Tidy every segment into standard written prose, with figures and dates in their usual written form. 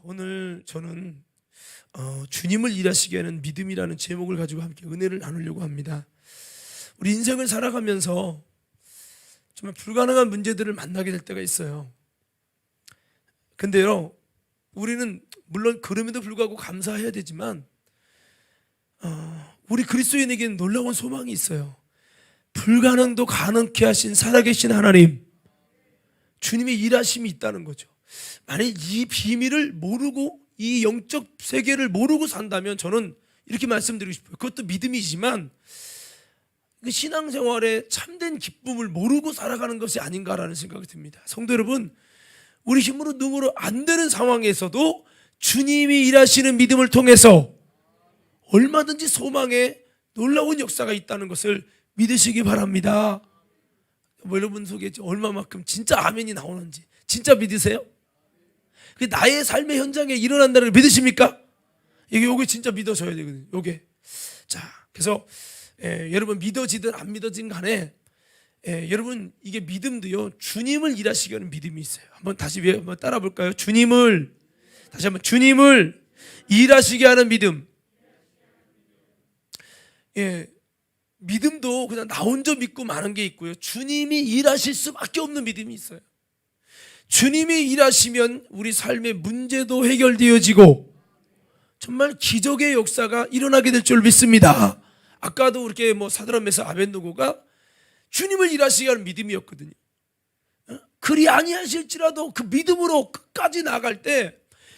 오늘 저는 주님을 일하시게 하는 믿음이라는 제목을 가지고 함께 은혜를 나누려고 합니다. 우리 인생을 살아가면서 정말 불가능한 문제들을 만나게 될 때가 있어요. 근데요, 우리는 물론 그럼에도 불구하고 감사해야 되지만 우리 그리스도인에게는 놀라운 소망이 있어요. 불가능도 가능케 하신 살아계신 하나님, 주님의 일하심이 있다는 거죠. 만약 이 비밀을 모르고 이 영적 세계를 모르고 산다면 저는 이렇게 말씀드리고 싶어요. 그것도 믿음이지만 신앙생활의 참된 기쁨을 모르고 살아가는 것이 아닌가라는 생각이 듭니다. 성도 여러분, 우리 힘으로 능으로 안 되는 상황에서도 주님이 일하시는 믿음을 통해서 얼마든지 소망에 놀라운 역사가 있다는 것을 믿으시기 바랍니다. 여러분 속에 얼마만큼 진짜 아멘이 나오는지 진짜 믿으세요? 나의 삶의 현장에 일어난다는 걸 믿으십니까? 요게 진짜 믿어져야 되거든요. 요게. 자, 그래서 여러분 믿어지든 안 믿어진 간에 여러분 이게 믿음도요, 주님을 일하시게 하는 믿음이 있어요. 한번 다시 한번 따라 볼까요? 다시 한번 주님을 일하시게 하는 믿음. 믿음도 그냥 나 혼자 믿고 마는 게 있고요, 주님이 일하실 수밖에 없는 믿음이 있어요. 주님이 일하시면 우리 삶의 문제도 해결되어지고 정말 기적의 역사가 일어나게 될 줄 믿습니다. 아까도 이렇게 사드락메사 아벳느고가 주님을 일하시게 하는 믿음이었거든요. 그리 아니하실지라도 그 믿음으로 끝까지 나아갈 때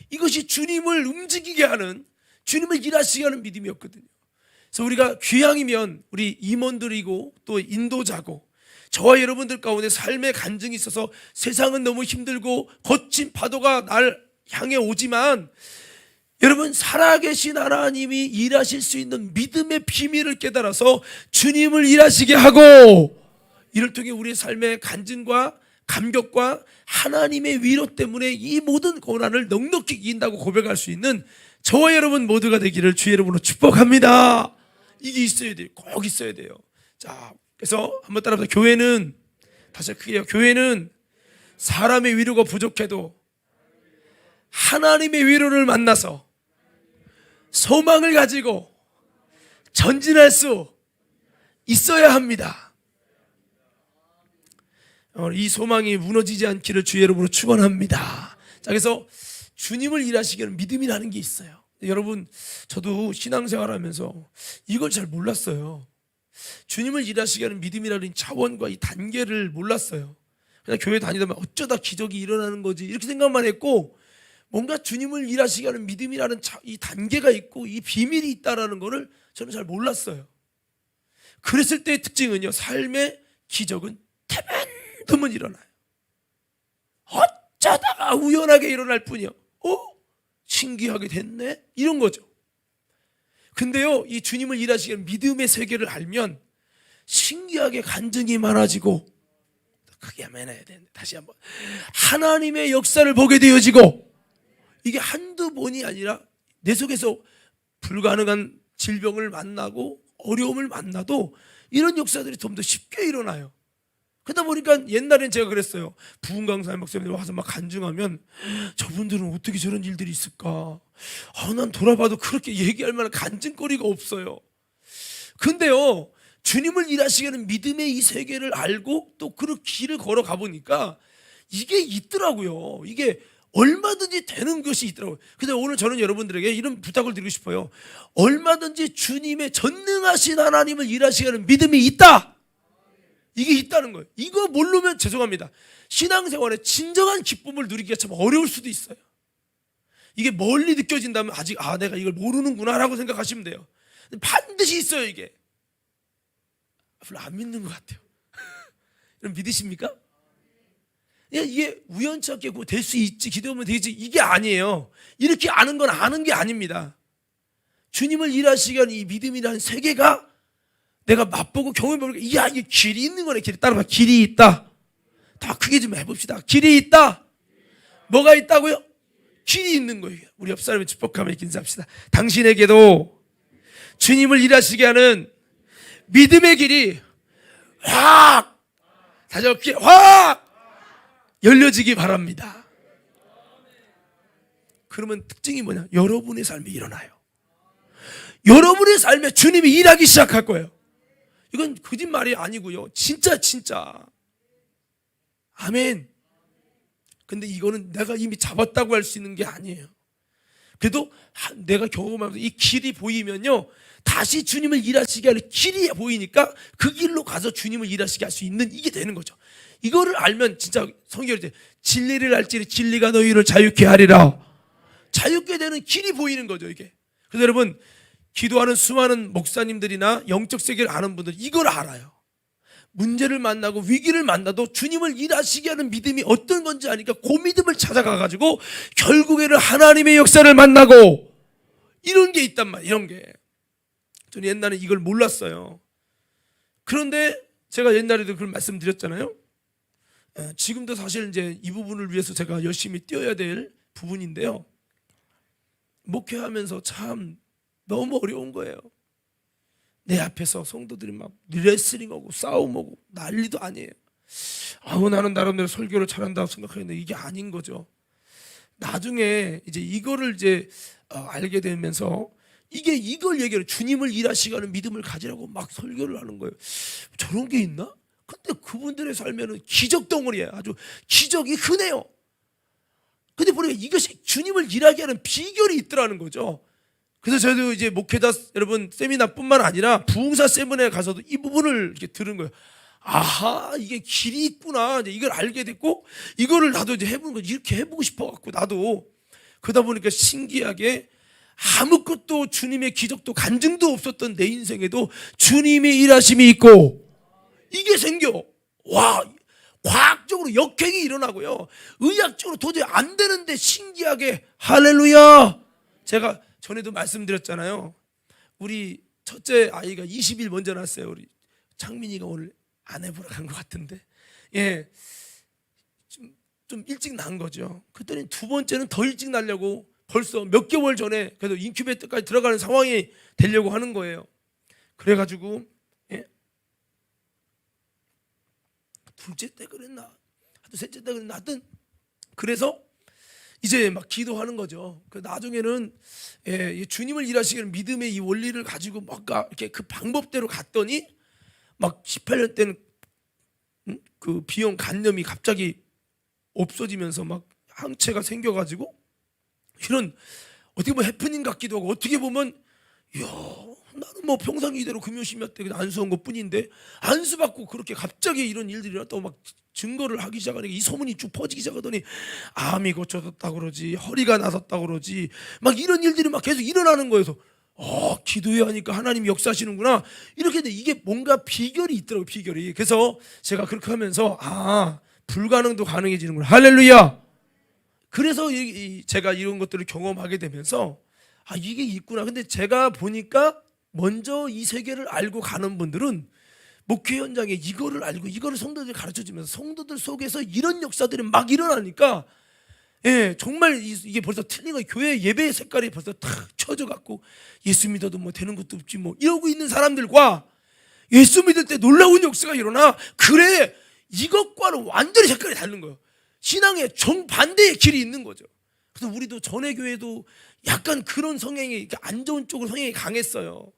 이것이 주님을 움직이게 하는, 주님을 일하시게 하는 믿음이었거든요. 그래서 우리가 귀향이면 우리 임원들이고 또 인도자고 저와 여러분들 가운데 삶의 간증이 있어서 세상은 너무 힘들고 거친 파도가 날 향해 오지만 여러분, 살아계신 하나님이 일하실 수 있는 믿음의 비밀을 깨달아서 주님을 일하시게 하고 이를 통해 우리의 삶의 간증과 감격과 하나님의 위로 때문에 이 모든 고난을 넉넉히 이긴다고 고백할 수 있는 저와 여러분 모두가 되기를 주의 이름으로 축복합니다. 이게 있어야 돼요. 꼭 있어야 돼요. 자, 그래서 한번 따라합시다. 교회는, 다시 크게 해요. 교회는 사람의 위로가 부족해도 하나님의 위로를 만나서 소망을 가지고 전진할 수 있어야 합니다. 이 소망이 무너지지 않기를 주의 이름으로 축원합니다. 자, 그래서 주님을 일하시게 하는 믿음이라는 게 있어요. 여러분, 저도 신앙생활하면서 이걸 잘 몰랐어요. 주님을 일하시게 하는 믿음이라는 차원과 이 단계를 몰랐어요. 그냥 교회 다니다 보면 어쩌다 기적이 일어나는 거지 이렇게 생각만 했고, 뭔가 주님을 일하시게 하는 믿음이라는 이 단계가 있고 이 비밀이 있다는 것을 저는 잘 몰랐어요. 그랬을 때의 특징은요, 삶의 기적은 드문드문 일어나요. 어쩌다가 우연하게 일어날 뿐이요. 신기하게 됐네? 이런 거죠. 근데요, 이 주님을 일하시게 하는 믿음의 세계를 알면 신기하게 간증이 많아지고, 크게 아멘 해야 되는데 다시 한번, 하나님의 역사를 보게 되어지고, 이게 한두 번이 아니라 내 속에서 불가능한 질병을 만나고 어려움을 만나도 이런 역사들이 좀 더 쉽게 일어나요. 그러다 보니까 옛날엔 제가 그랬어요. 부흥 강사님 목사님들 와서 막 간증하면 저분들은 어떻게 저런 일들이 있을까? 난 돌아봐도 그렇게 얘기할 만한 간증거리가 없어요. 근데요, 주님을 일하시게 하는 믿음의 이 세계를 알고 또 그 길을 걸어가 보니까 이게 있더라고요. 이게 얼마든지 되는 것이 있더라고요. 근데 오늘 저는 여러분들에게 이런 부탁을 드리고 싶어요. 얼마든지 주님의 전능하신 하나님을 일하시게 하는 믿음이 있다. 이게 있다는 거예요. 이거 모르면 죄송합니다. 신앙생활에 진정한 기쁨을 누리기가 참 어려울 수도 있어요. 이게 멀리 느껴진다면 아직 내가 이걸 모르는구나 라고 생각하시면 돼요. 반드시 있어요. 이게 별로 안 믿는 것 같아요. 여러분 믿으십니까? 이게 우연찮게 될 수 있지, 기도하면 되지, 이게 아니에요. 이렇게 아는 건 아는 게 아닙니다. 주님을 일하시게 하는 이 믿음이라는 세계가 내가 맛보고 경험해보니까 이게 길이 있는 거네. 길이 따라봐. 길이 있다. 더 크게 좀 해봅시다. 길이 있다. 뭐가 있다고요? 길이 있는 거예요. 우리 옆 사람의 축복하며 인사합시다. 당신에게도 주님을 일하시게 하는 믿음의 길이 확, 다시 확 열려지기 바랍니다. 그러면 특징이 뭐냐? 여러분의 삶에 일어나요. 여러분의 삶에 주님이 일하기 시작할 거예요. 이건 거짓말이 아니고요. 진짜. 아멘. 근데 이거는 내가 이미 잡았다고 할 수 있는 게 아니에요. 그래도 내가 경험하면서 이 길이 보이면요, 다시 주님을 일하시게 하는 길이 보이니까 그 길로 가서 주님을 일하시게 할 수 있는 이게 되는 거죠. 이거를 알면 진짜 성경에 이제 진리를 알지니 진리가 너희를 자유케 하리라. 자유케 되는 길이 보이는 거죠, 이게. 그래서 여러분, 기도하는 수많은 목사님들이나 영적 세계를 아는 분들 이걸 알아요. 문제를 만나고 위기를 만나도 주님을 일하시게 하는 믿음이 어떤 건지 아니까 그 믿음을 찾아가가지고 결국에는 하나님의 역사를 만나고 이런 게 있단 말이에요. 이런 게. 저는 옛날에 이걸 몰랐어요. 그런데 제가 옛날에도 그런 말씀드렸잖아요. 지금도 사실 이제 이 부분을 위해서 제가 열심히 뛰어야 될 부분인데요. 목회하면서 참 너무 어려운 거예요. 내 앞에서 성도들이 막 레슬링하고 싸움하고 난리도 아니에요. 나는 나름대로 설교를 잘한다고 생각했는데 이게 아닌 거죠. 나중에 이제 이거를 이제 알게 되면서 이걸 얘기를 주님을 일하시게 하는 믿음을 가지라고 막 설교를 하는 거예요. 저런 게 있나? 근데 그분들의 삶에는 기적 덩어리예요. 아주 기적이 흔해요. 근데 보니까 이것이 주님을 일하게 하는 비결이 있더라는 거죠. 그래서 저도 이제 목회자 여러분 세미나뿐만 아니라 부흥사 세미나에 가서도 이 부분을 이렇게 들은 거예요. 아하, 이게 길이 있구나. 이제 이걸 알게 됐고 이거를 나도 이제 해보는 거 이렇게 해보고 싶어갖고 나도 그러다 보니까 신기하게 아무것도 주님의 기적도 간증도 없었던 내 인생에도 주님의 일하심이 있고 이게 생겨. 와, 과학적으로 역행이 일어나고요. 의학적으로 도저히 안 되는데 신기하게 할렐루야. 제가 전에도 말씀드렸잖아요. 우리 첫째 아이가 20일 먼저 났어요. 우리 창민이가 오늘 아내 보러 간 것 같은데, 예, 좀 일찍 난 거죠. 그랬더니 두 번째는 더 일찍 나려고 벌써 몇 개월 전에 그래도 인큐베이터까지 들어가는 상황이 되려고 하는 거예요. 그래가지고 둘째 때 그랬나, 하여튼 셋째 때 그랬나, 하여튼 그래서 이제 막 기도하는 거죠. 그 나중에는 주님을 일하시는 믿음의 이 원리를 가지고 막 이렇게 그 방법대로 갔더니 막 18년 때는 그 비형 간염이 갑자기 없어지면서 막 항체가 생겨가지고 이런 어떻게 보면 해프닝 같기도 하고 어떻게 보면 이야, 나는 뭐 평상 이대로 금요심야 때 그냥 안수한 것 뿐인데 안수받고 그렇게 갑자기 이런 일들이 일어났다고 막 증거를 하기 시작하니까 이 소문이 쭉 퍼지기 시작하더니 암이 고쳐졌다고 그러지, 허리가 나섰다고 그러지, 막 이런 일들이 막 계속 일어나는 거여서 기도해야 하니까 하나님이 역사하시는구나 이렇게 돼. 이게 뭔가 비결이 있더라고요. 비결이. 그래서 제가 그렇게 하면서 불가능도 가능해지는구나. 할렐루야. 그래서 제가 이런 것들을 경험하게 되면서 이게 있구나. 근데 제가 보니까 먼저 이 세계를 알고 가는 분들은 목회 현장에 이거를 알고 이거를 성도들이 가르쳐주면서 성도들 속에서 이런 역사들이 막 일어나니까 정말 이게 벌써 틀린 거예요. 교회 예배의 색깔이 벌써 탁 쳐져 갖고 예수 믿어도 뭐 되는 것도 없지 뭐 이러고 있는 사람들과 예수 믿을 때 놀라운 역사가 일어나. 그래, 이것과는 완전히 색깔이 다른 거예요. 신앙의 정반대의 길이 있는 거죠. 그래서 우리도 전에 교회도 약간 그런 성향이 안 좋은 쪽으로 성향이 강했어요.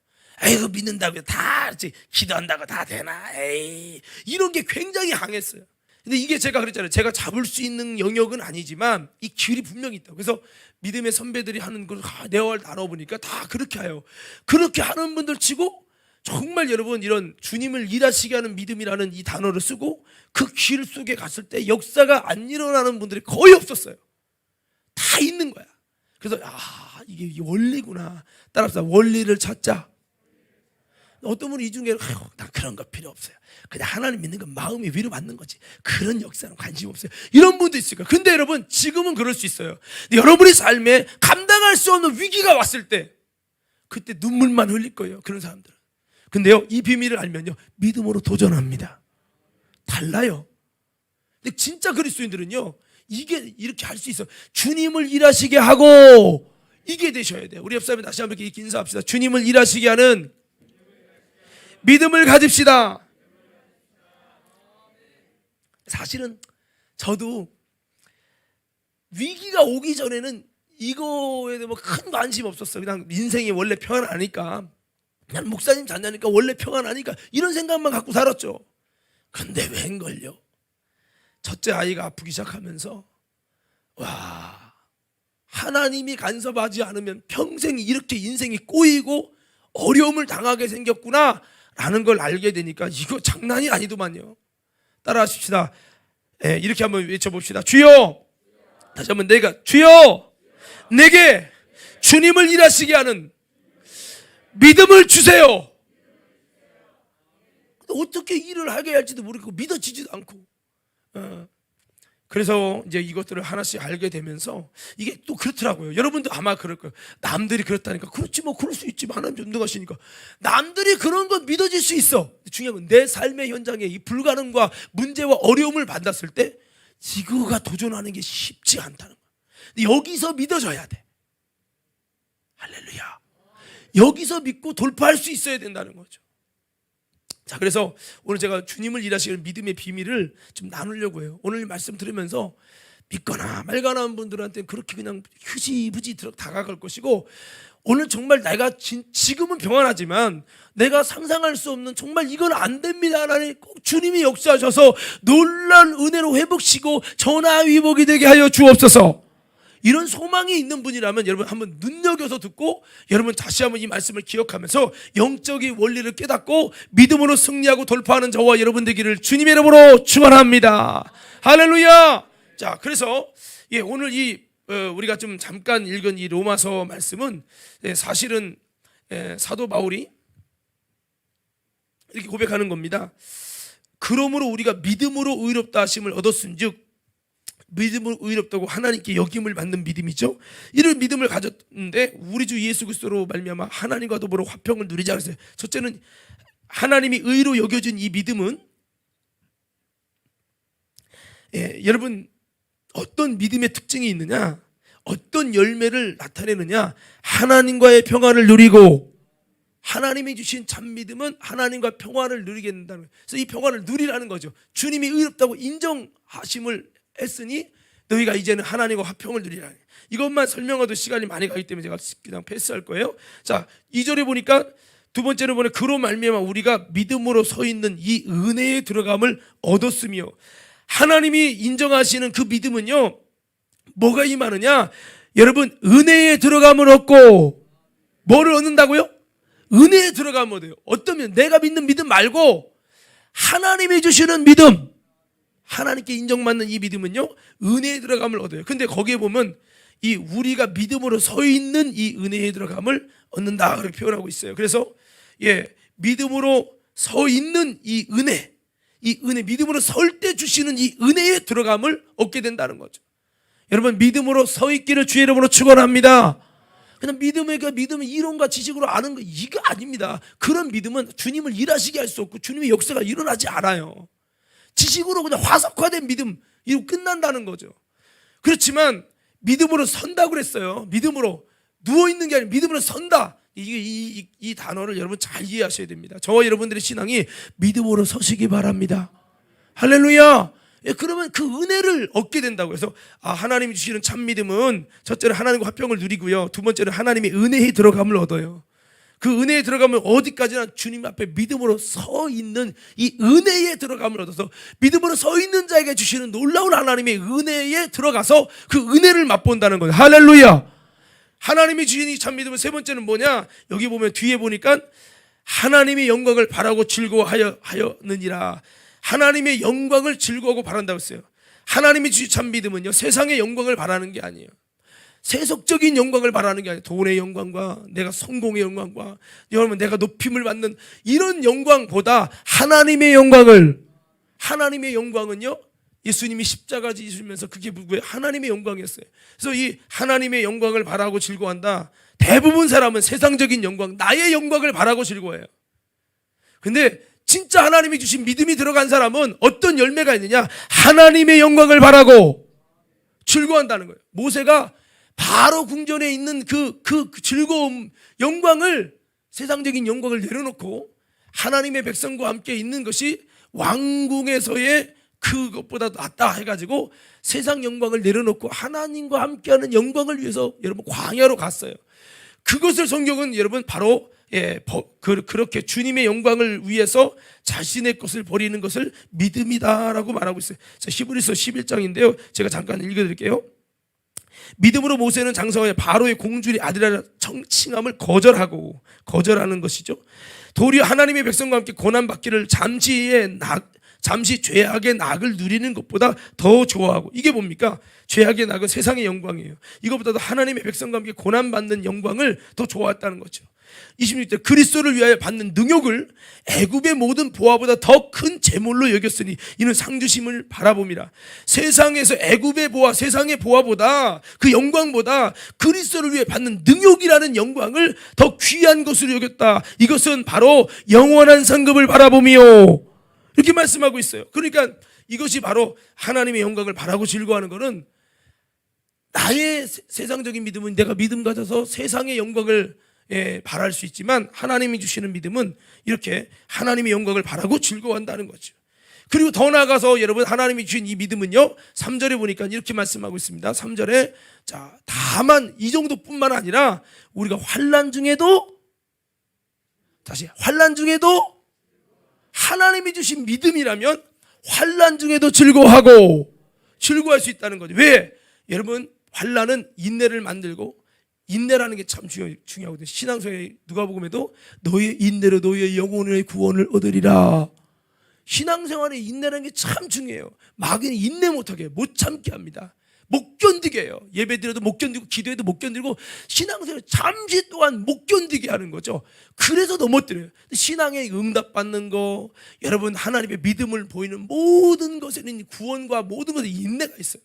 에이, 믿는다고 다 기도한다고 다 되나? 에이, 이런 게 굉장히 강했어요. 근데 이게 제가 그랬잖아요. 제가 잡을 수 있는 영역은 아니지만 이 길이 분명히 있다. 그래서 믿음의 선배들이 하는 걸 대화를 나눠보니까 다 그렇게 해요. 그렇게 하는 분들 치고 정말 여러분 이런 주님을 일하시게 하는 믿음이라는 이 단어를 쓰고 그 길 속에 갔을 때 역사가 안 일어나는 분들이 거의 없었어요. 다 있는 거야. 그래서 이게 원리구나. 따라서 원리를 찾자. 어떤 분은 이 중에 나 그런 거 필요 없어요. 그냥 하나님 믿는 건 마음이 위로받는 거지. 그런 역사는 관심 없어요. 이런 분도 있을 거예요. 근데 여러분 지금은 그럴 수 있어요. 여러분의 삶에 감당할 수 없는 위기가 왔을 때 그때 눈물만 흘릴 거예요. 그런 사람들은. 근데요, 이 비밀을 알면요, 믿음으로 도전합니다. 달라요. 근데 진짜 그리스도인들은요, 이게 이렇게 할 수 있어. 주님을 일하시게 하고 이게 되셔야 돼요. 우리 옆 사람이 다시 한번 이렇게 인사합시다. 주님을 일하시게 하는 믿음을 가집시다. 사실은 저도 위기가 오기 전에는 이거에 대해 뭐 큰 관심 없었어. 그냥 인생이 원래 평안하니까, 그냥 목사님 자녀니까 원래 평안하니까 이런 생각만 갖고 살았죠. 근데 웬걸요? 첫째 아이가 아프기 시작하면서 와, 하나님이 간섭하지 않으면 평생 이렇게 인생이 꼬이고 어려움을 당하게 생겼구나 라는 걸 알게 되니까 이거 장난이 아니더만요. 따라 하십시다. 이렇게 한번 외쳐봅시다. 주여, 다시 한번 내가 주여, 내게 주님을 일하시게 하는 믿음을 주세요. 어떻게 일을 하게 할지도 모르고 믿어지지도 않고, 그래서 이제 이것들을 하나씩 알게 되면서 이게 또 그렇더라고요. 여러분도 아마 그럴 거예요. 남들이 그렇다니까 그렇지 뭐 그럴 수 있지, 하나님 전능하시니까. 남들이 그런 건 믿어질 수 있어. 중요한 건 내 삶의 현장에 이 불가능과 문제와 어려움을 받았을 때 이거가 도전하는 게 쉽지 않다는 거예요. 여기서 믿어져야 돼. 할렐루야. 여기서 믿고 돌파할 수 있어야 된다는 거죠. 자, 그래서 오늘 제가 주님을 일하시는 믿음의 비밀을 좀 나누려고 해요. 오늘 말씀 들으면서 믿거나 말거나 한 분들한테 그렇게 그냥 흐지부지 다가갈 것이고, 오늘 정말 내가 지금은 평안하지만 내가 상상할 수 없는 정말 이건 안 됩니다 하나님, 꼭 주님이 역사하셔서 놀라운 은혜로 회복시고 전화위복이 되게 하여 주옵소서. 이런 소망이 있는 분이라면 여러분 한번 눈여겨서 듣고, 여러분 다시 한번 이 말씀을 기억하면서 영적인 원리를 깨닫고 믿음으로 승리하고 돌파하는 저와 여러분 되기를 주님의 이름으로 축원합니다. 할렐루야. 자, 그래서 오늘 우리가 좀 잠깐 읽은 이 로마서 말씀은 사실은 사도 바울이 이렇게 고백하는 겁니다. 그러므로 우리가 믿음으로 의롭다 하심을 얻었은즉, 믿음으로 의롭다고 하나님께 여김을 받는 믿음이죠. 이런 믿음을 가졌는데 우리 주 예수 그리스도로 말미암아 하나님과 더불어 화평을 누리자 그랬어요. 첫째는 하나님이 의로 여겨진 이 믿음은, 여러분 어떤 믿음의 특징이 있느냐, 어떤 열매를 나타내느냐, 하나님과의 평안을 누리고, 하나님이 주신 참 믿음은 하나님과 평안을 누리게 된다는 거예요. 그래서 이 평안을 누리라는 거죠. 주님이 의롭다고 인정하심을 했으니 너희가 이제는 하나님과 화평을 누리라. 이것만 설명해도 시간이 많이 가기 때문에 제가 그냥 패스할 거예요. 자, 2절에 보니까 두 번째로 보니 그로 말미암아 우리가 믿음으로 서 있는 이 은혜에 들어감을 얻었으며, 하나님이 인정하시는 그 믿음은요, 뭐가 임하느냐, 여러분 은혜에 들어감을 얻고, 뭐를 얻는다고요? 은혜에 들어가면 얻어요. 어떠면 내가 믿는 믿음 말고 하나님이 주시는 믿음, 하나님께 인정받는 이 믿음은요 은혜에 들어감을 얻어요. 근데 거기에 보면 이 우리가 믿음으로 서 있는 이 은혜에 들어감을 얻는다 그렇게 표현하고 있어요. 그래서 믿음으로 서 있는 이 은혜, 믿음으로 설 때 주시는 이 은혜에 들어감을 얻게 된다는 거죠. 여러분 믿음으로 서 있기를 주의 이름으로 축원합니다. 그냥 믿음은 이론과 지식으로 아는 거 이거 아닙니다. 그런 믿음은 주님을 일하시게 할 수 없고 주님의 역사가 일어나지 않아요. 지식으로 그냥 화석화된 믿음, 이거 끝난다는 거죠. 그렇지만 믿음으로 선다고 그랬어요. 믿음으로 누워있는 게 아니라 믿음으로 선다. 이 단어를 여러분 잘 이해하셔야 됩니다. 저와 여러분들의 신앙이 믿음으로 서시기 바랍니다. 할렐루야. 그러면 그 은혜를 얻게 된다고 해서 하나님이 주시는 참 믿음은 첫째는 하나님과 화평을 누리고요, 두 번째는 하나님의 은혜에 들어감을 얻어요. 그 은혜에 들어가면 어디까지나 주님 앞에 믿음으로 서 있는 이 은혜에 들어감을 얻어서, 믿음으로 서 있는 자에게 주시는 놀라운 하나님의 은혜에 들어가서 그 은혜를 맛본다는 거예요. 할렐루야. 하나님이 주신 이 참 믿음은 세 번째는 뭐냐, 여기 보면 뒤에 보니까 하나님의 영광을 바라고 즐거워하였느니라. 하나님의 영광을 즐거워하고 바란다고 했어요. 하나님이 주신 참 믿음은요 세상의 영광을 바라는 게 아니에요. 세속적인 영광을 바라는 게 아니에요. 돈의 영광과 내가 성공의 영광과 여러분 내가 높임을 받는 이런 영광보다 하나님의 영광은요 예수님이 십자가 지시면서 그게 하나님의 영광이었어요. 그래서 이 하나님의 영광을 바라고 즐거워한다. 대부분 사람은 세상적인 영광, 나의 영광을 바라고 즐거워해요. 근데 진짜 하나님이 주신 믿음이 들어간 사람은 어떤 열매가 있느냐, 하나님의 영광을 바라고 즐거워한다는 거예요. 모세가 바로 궁전에 있는 그 즐거움, 영광을, 세상적인 영광을 내려놓고 하나님의 백성과 함께 있는 것이 왕궁에서의 그것보다 낫다 해가지고 세상 영광을 내려놓고 하나님과 함께하는 영광을 위해서 여러분 광야로 갔어요. 그것을 성경은 여러분 바로 그렇게 주님의 영광을 위해서 자신의 것을 버리는 것을 믿음이다라고 말하고 있어요. 자, 히브리서 11장인데요. 제가 잠깐 읽어드릴게요. 믿음으로 모세는 장성하여 바로의 공주의 아들이라는 칭함을 거절하는 것이죠. 도리어 하나님의 백성과 함께 고난받기를 잠시 죄악의 낙을 누리는 것보다 더 좋아하고, 이게 뭡니까? 죄악의 낙은 세상의 영광이에요. 이것보다도 하나님의 백성과 함께 고난받는 영광을 더 좋아했다는 거죠. 26절 그리스도를 위하여 받는 능욕을 애굽의 모든 보화보다 더 큰 재물로 여겼으니 이는 상주심을 바라봄이라. 세상에서 애굽의 보화, 세상의 보화보다 그 영광보다 그리스도를 위해 받는 능욕이라는 영광을 더 귀한 것으로 여겼다. 이것은 바로 영원한 상급을 바라봄이요, 이렇게 말씀하고 있어요. 그러니까 이것이 바로 하나님의 영광을 바라고 즐거워하는 것은, 나의 세상적인 믿음은 내가 믿음 가져서 세상의 영광을 바랄 수 있지만, 하나님이 주시는 믿음은 이렇게 하나님의 영광을 바라고 즐거워한다는 거죠. 그리고 더 나아가서 여러분, 하나님이 주신 이 믿음은요, 3절에 보니까 이렇게 말씀하고 있습니다. 3절에 자, 다만 이 정도뿐만 아니라 우리가 환난 중에도, 다시 환난 중에도 하나님이 주신 믿음이라면 환난 중에도 즐거워할 수 있다는 거죠. 왜? 여러분, 환난은 인내를 만들고, 인내라는 게 참 중요하거든요. 신앙서에 누가복음에도 너의 인내로 너의 영혼의 구원을 얻으리라. 신앙생활에 인내라는 게 참 중요해요. 마귀는 인내 못하게, 못 참게 합니다. 못 견디게 해요. 예배 드려도 못 견디고, 기도해도 못 견디고, 신앙생활 잠시 동안 못 견디게 하는 거죠. 그래서 더 못 드려요. 신앙에 응답받는 거, 여러분 하나님의 믿음을 보이는 모든 것에는 구원과 모든 것에 인내가 있어요.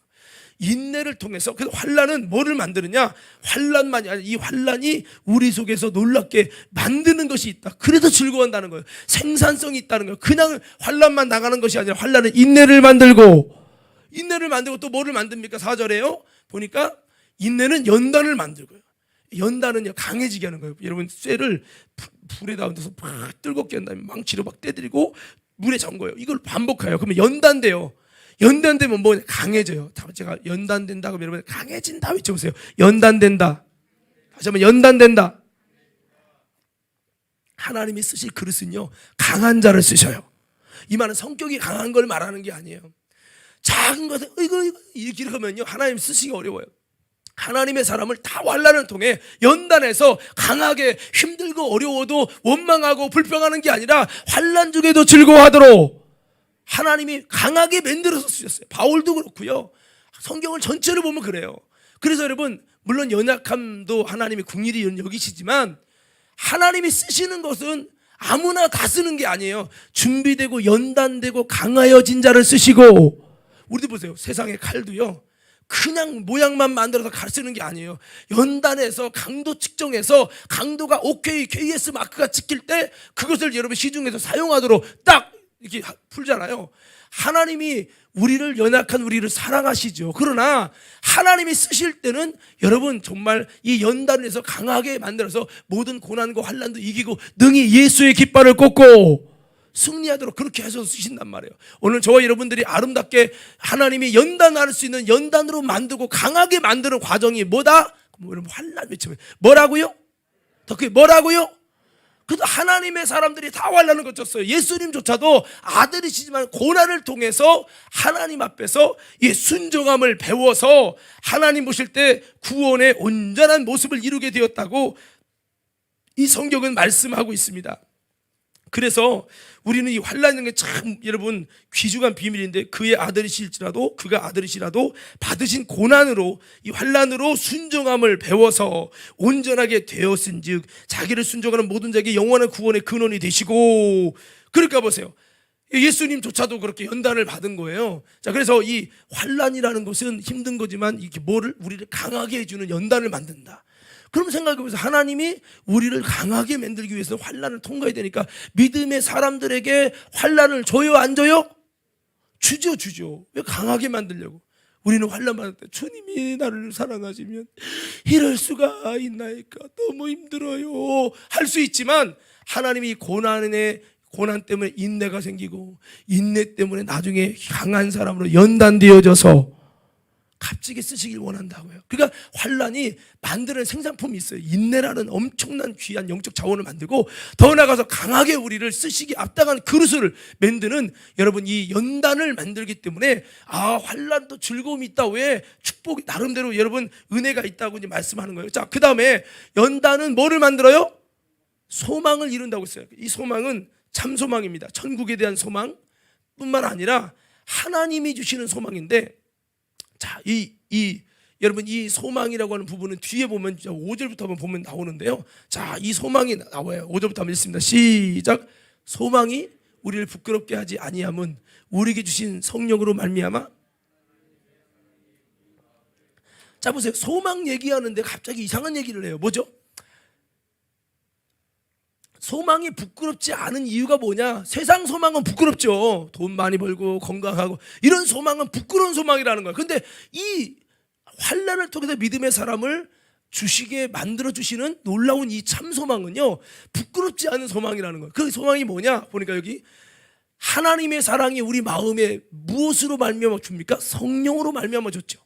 인내를 통해서, 그래서 환난은 뭐를 만드느냐? 환난만이 아니라 이 환난이 우리 속에서 놀랍게 만드는 것이 있다. 그래서 즐거워한다는 거예요. 생산성이 있다는 거예요. 그냥 환난만 나가는 것이 아니라 환난은 인내를 만들고 또 뭐를 만듭니까? 4절에요 보니까 인내는 연단을 만들고요. 연단은요, 강해지게 하는 거예요. 여러분, 쇠를 불에다 얹어서 막 뜨겁게 한 다음에 망치로 막 떼드리고 물에 잠궈요. 이걸 반복해요. 그러면 연단돼요. 연단되면 뭐 강해져요. 제가 연단된다고 여러분 강해진다 외쳐보세요. 연단된다. 다시 한번 연단된다. 하나님이 쓰실 그릇은요, 강한 자를 쓰셔요. 이 말은 성격이 강한 걸 말하는 게 아니에요. 작은 것에 이거 이렇게 하면요, 하나님 쓰시기 어려워요. 하나님의 사람을 다 환난을 통해 연단해서 강하게, 힘들고 어려워도 원망하고 불평하는 게 아니라 환난 중에도 즐거워하도록 하나님이 강하게 만들어서 쓰셨어요. 바울도 그렇고요. 성경을 전체를 보면 그래요. 그래서 여러분, 물론 연약함도 하나님이 긍휼히 여기시지만, 하나님이 쓰시는 것은 아무나 다 쓰는 게 아니에요. 준비되고 연단되고 강하여진 자를 쓰시고, 우리도 보세요. 세상의 칼도요, 그냥 모양만 만들어서 칼 쓰는 게 아니에요. 연단해서 강도 측정해서 강도가 OK, KS 마크가 찍힐 때 그것을 여러분 시중에서 사용하도록 딱 이렇게 풀잖아요. 하나님이 우리를, 연약한 우리를 사랑하시죠. 그러나 하나님이 쓰실 때는 여러분 정말 이 연단을 해서 강하게 만들어서 모든 고난과 환난도 이기고 능히 예수의 깃발을 꽂고 승리하도록 그렇게 해서 쓰신단 말이에요. 오늘 저와 여러분들이 아름답게 하나님이 연단할 수 있는 연단으로 만들고 강하게 만드는 과정이 뭐다? 여러분, 환난 외치면 뭐라고요? 더 크게 뭐라고요? 그래도 하나님의 사람들이 다 환난을 거쳤어요. 예수님조차도 아들이시지만 고난을 통해서 하나님 앞에서 이 순종함을 배워서 하나님 보실 때 구원의 온전한 모습을 이루게 되었다고 이 성경은 말씀하고 있습니다. 그래서 우리는 이 환난이라는 게 참 여러분 귀중한 비밀인데, 그가 아들이시라도 받으신 고난으로, 이 환난으로 순종함을 배워서 온전하게 되었은즉 자기를 순종하는 모든 자에게 영원한 구원의 근원이 되시고. 그러니까 보세요, 예수님조차도 그렇게 연단을 받은 거예요. 자, 그래서 이 환난이라는 것은 힘든 거지만 이게 우리를 강하게 해주는 연단을 만든다. 그럼 생각해보세요. 하나님이 우리를 강하게 만들기 위해서 환난을 통과해야 되니까 믿음의 사람들에게 환난을 줘요, 안 줘요? 주죠. 왜? 강하게 만들려고. 우리는 환난 받을 때 주님이 나를 사랑하시면 이럴 수가 있나이까, 너무 힘들어요 할 수 있지만, 하나님이 고난의 고난 때문에 인내가 생기고 인내 때문에 나중에 강한 사람으로 연단되어져서 값지게 쓰시길 원한다고요. 그러니까 환란이 만드는 생산품이 있어요. 인내라는 엄청난 귀한 영적 자원을 만들고 더 나아가서 강하게 우리를 쓰시기 앞당한 그릇을 만드는 여러분 이 연단을 만들기 때문에 환란도 즐거움이 있다. 왜? 축복이 나름대로 여러분 은혜가 있다고 이제 말씀하는 거예요. 자, 그 다음에 연단은 뭐를 만들어요? 소망을 이룬다고 했어요. 이 소망은 참 소망입니다. 천국에 대한 소망 뿐만 아니라 하나님이 주시는 소망인데, 자, 여러분 이 소망이라고 하는 부분은 뒤에 보면 5절부터 한번 보면 나오는데요. 자, 이 소망이 나와요. 5절부터 한번 읽습니다. 시작. 소망이 우리를 부끄럽게 하지 아니함은 우리에게 주신 성령으로 말미암아. 자, 보세요. 소망 얘기하는데 갑자기 이상한 얘기를 해요. 뭐죠? 소망이 부끄럽지 않은 이유가 뭐냐? 세상 소망은 부끄럽죠. 돈 많이 벌고 건강하고 이런 소망은 부끄러운 소망이라는 거예요. 근데 이 환난을 통해서 믿음의 사람을 주시게 만들어 주시는 놀라운 이 참 소망은요, 부끄럽지 않은 소망이라는 거예요. 그 소망이 뭐냐? 보니까 여기 하나님의 사랑이 우리 마음에 무엇으로 말미암아 줍니까? 성령으로 말미암아 줬죠.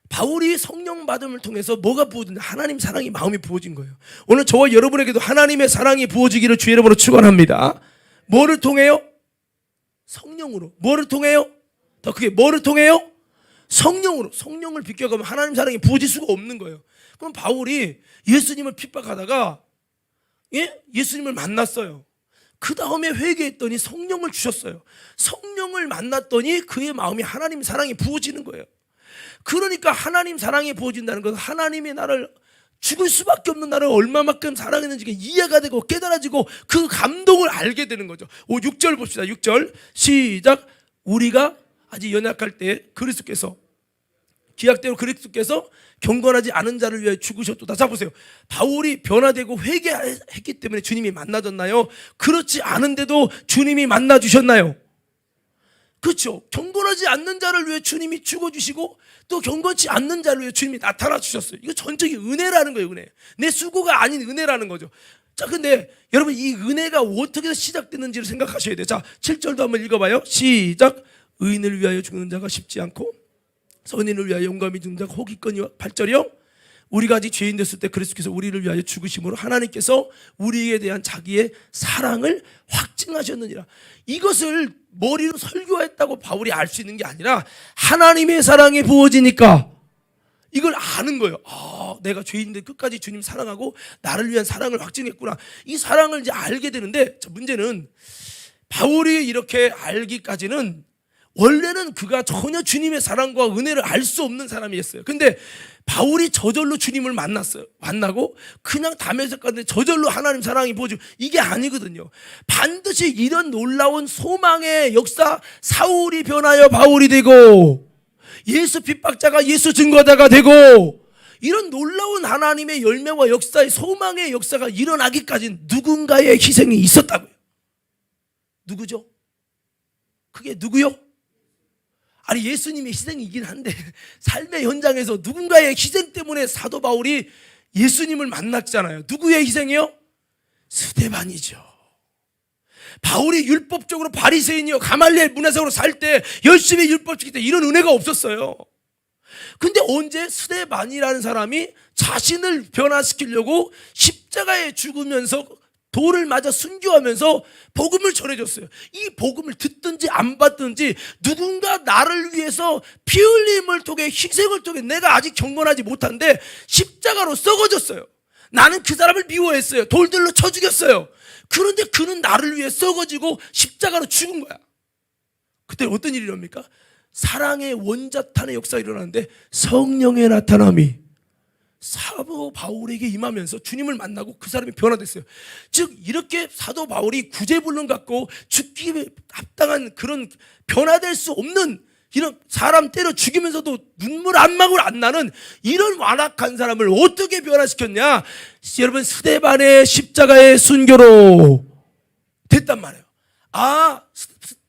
바울이 성령 받음을 통해서 뭐가 부어졌냐? 하나님 사랑이 마음에 부어진 거예요. 오늘 저와 여러분에게도 하나님의 사랑이 부어지기를 주의 이름으로 축원합니다. 뭐를 통해요? 성령으로. 뭐를 통해요? 더 크게 뭐를 통해요? 성령으로. 성령을 비껴가면 하나님 사랑이 부어질 수가 없는 거예요. 그럼 바울이 예수님을 핍박하다가 예수님을 만났어요. 그 다음에 회개했더니 성령을 주셨어요. 성령을 만났더니 그의 마음이 하나님 사랑이 부어지는 거예요. 그러니까 하나님 사랑이 부어진다는 것은 하나님이 나를 죽을 수밖에 없는 나를 얼마만큼 사랑했는지가 이해가 되고 깨달아지고 그 감동을 알게 되는 거죠. 6절 봅시다. 6절 시작. 우리가 아직 연약할 때 그리스도께서 기약대로 그리스도께서 경건하지 않은 자를 위해 죽으셨도다. 자, 보세요. 바울이 변화되고 회개했기 때문에 주님이 만나졌나요? 그렇지 않은데도 주님이 만나주셨나요? 그렇죠. 경건하지 않는 자를 위해 주님이 죽어주시고 또 경건치 않는 자를 위해 주님이 나타나 주셨어요. 이거 전적인 은혜라는 거예요. 은혜. 내 수고가 아닌 은혜라는 거죠. 자, 근데 여러분 이 은혜가 어떻게 시작됐는지를 생각하셔야 돼요. 자, 7절도 한번 읽어봐요. 시작. 의인을 위하여 죽는 자가 쉽지 않고 선인을 위하여 용감히 죽는 자가 혹 있거니와. 8절이요. 우리가 아직 죄인 됐을 때 그리스도께서 우리를 위하여 죽으심으로 하나님께서 우리에 대한 자기의 사랑을 확증하셨느니라. 이것을 머리로 설교했다고 바울이 알 수 있는 게 아니라 하나님의 사랑이 부어지니까 이걸 아는 거예요. 내가 죄인인데 끝까지 주님 사랑하고 나를 위한 사랑을 확증했구나. 이 사랑을 이제 알게 되는데, 자, 문제는 바울이 이렇게 알기까지는 원래는 그가 전혀 주님의 사랑과 은혜를 알 수 없는 사람이었어요. 근데 바울이 저절로 주님을 만났어요. 만나고 그냥 담에서 갔는데 저절로 하나님 사랑이 부어지고 이게 아니거든요. 반드시 이런 놀라운 소망의 역사, 사울이 변하여 바울이 되고 예수 핍박자가 예수 증거자가 되고 이런 놀라운 하나님의 열매와 역사의 소망의 역사가 일어나기까지는 누군가의 희생이 있었다고요. 누구죠? 그게 누구요? 아니, 예수님의 희생이긴 한데 삶의 현장에서 누군가의 희생 때문에 사도 바울이 예수님을 만났잖아요. 누구의 희생이요? 스데반이죠. 바울이 율법적으로 바리새인이요 가말리엘 문화적으로 살 때 열심히 율법 지킬 때 이런 은혜가 없었어요. 근데 언제 스데반이라는 사람이 자신을 변화시키려고 십자가에 죽으면서 돌을 맞아 순교하면서 복음을 전해줬어요. 이 복음을 듣든지 안 받든지 누군가 나를 위해서 피 흘림을 통해 희생을 통해 내가 아직 경건하지 못한데 십자가로 썩어졌어요. 나는 그 사람을 미워했어요. 돌들로 쳐 죽였어요. 그런데 그는 나를 위해 썩어지고 십자가로 죽은 거야. 그때 어떤 일이 일어납니까? 사랑의 원자탄의 역사가 일어나는데 성령의 나타남이 사도 바울에게 임하면서 주님을 만나고 그 사람이 변화됐어요. 즉 이렇게 사도 바울이 구제불능 갖고 죽기에 합당한 그런 변화될 수 없는 이런 사람 때려 죽이면서도 눈물 한 방울 안 나는 이런 완악한 사람을 어떻게 변화시켰냐? 여러분 스데반의 십자가의 순교로 됐단 말이에요.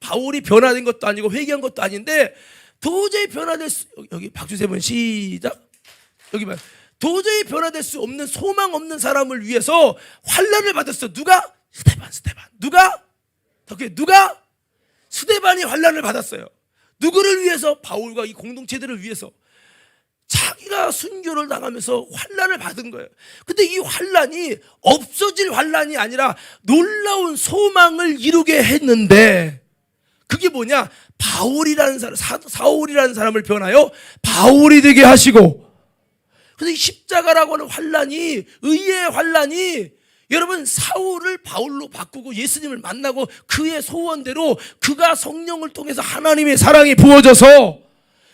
바울이 변화된 것도 아니고 회개한 것도 아닌데 도저히 변화될 수, 여기 박수 세 번 시작. 여기 봐요. 도저히 변화될 수 없는 소망 없는 사람을 위해서 환난을 받았어. 누가? 스데반. 누가? 누가? 스데반이 환난을 받았어요. 누구를 위해서? 바울과 이 공동체들을 위해서. 자기가 순교를 당하면서 환난을 받은 거예요. 근데 이 환난이 없어질 환난이 아니라 놀라운 소망을 이루게 했는데, 그게 뭐냐? 바울이라는 사람, 사울이라는 사람을 변하여 바울이 되게 하시고. 근데 이 십자가라고 하는 환난이, 의의 환난이, 여러분, 사울을 바울로 바꾸고 예수님을 만나고 그의 소원대로 그가 성령을 통해서 하나님의 사랑이 부어져서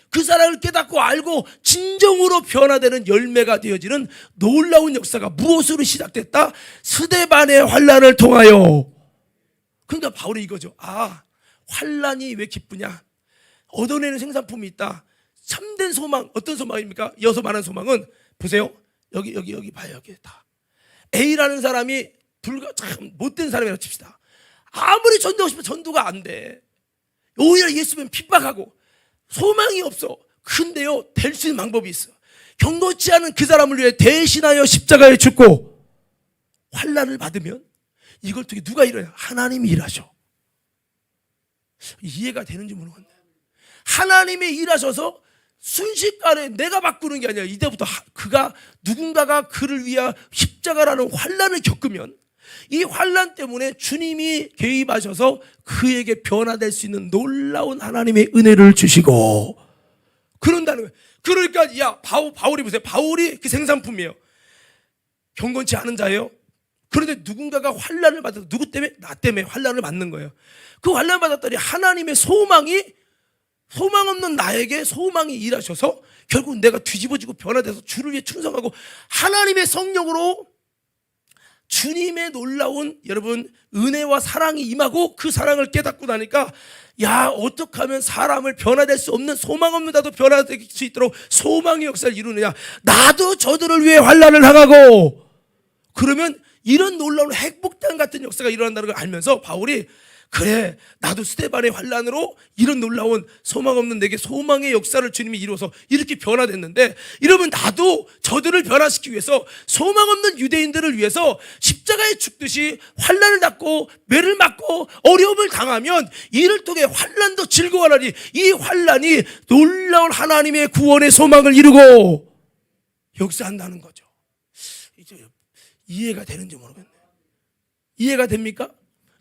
그 사랑을 깨닫고 알고 진정으로 변화되는 열매가 되어지는 놀라운 역사가 무엇으로 시작됐다? 스데반의 환난을 통하여. 그러니까 바울이 이거죠. 환난이 왜 기쁘냐? 얻어내는 생산품이 있다. 참된 소망, 어떤 소망입니까? 이어서 말하는 소망은, 보세요. 여기 봐요. 여기 다. A라는 사람이 참 못된 사람이라고 칩시다. 아무리 전도하고 싶으면 전도가 안 돼. 오히려 예수면 핍박하고 소망이 없어. 근데요, 될 수 있는 방법이 있어. 경건치 않은 그 사람을 위해 대신하여 십자가에 죽고 환난을 받으면 이걸 통해 누가 일어나요? 하나님이 일하셔. 이해가 되는지 모르겠네. 하나님이 일하셔서 순식간에 내가 바꾸는 게 아니라 이때부터 누군가가 그를 위하 십자가라는 환난을 겪으면 이 환난 때문에 주님이 개입하셔서 그에게 변화될 수 있는 놀라운 하나님의 은혜를 주시고 그런다는 거예요. 그러니까 바울이 보세요. 바울이 그 생산품이에요. 경건치 않은 자예요. 그런데 누군가가 환난을 받아서 누구 때문에? 나 때문에 환난을 받는 거예요. 그 환난을 받았더니 하나님의 소망 없는 나에게 소망이 일하셔서 결국 내가 뒤집어지고 변화돼서 주를 위해 충성하고 하나님의 성령으로 주님의 놀라운 여러분 은혜와 사랑이 임하고 그 사랑을 깨닫고 나니까 어떻게 하면 사람을 변화될 수 없는 소망 없는 나도 변화될 수 있도록 소망의 역사를 이루느냐. 나도 저들을 위해 환난을 당하고 그러면 이런 놀라운 핵폭탄 같은 역사가 일어난다는 걸 알면서 바울이 그래, 나도 스데반의 환난으로 이런 놀라운 소망 없는 내게 소망의 역사를 주님이 이루어서 이렇게 변화됐는데, 여러분 나도 저들을 변화시키기 위해서 소망 없는 유대인들을 위해서 십자가에 죽듯이 환난을 받고 매를 맞고 어려움을 당하면 이를 통해 환난도 즐거워하니 이 환난이 놀라운 하나님의 구원의 소망을 이루고 역사한다는 거죠. 이제 이해가 되는지 모르겠네요. 이해가 됩니까?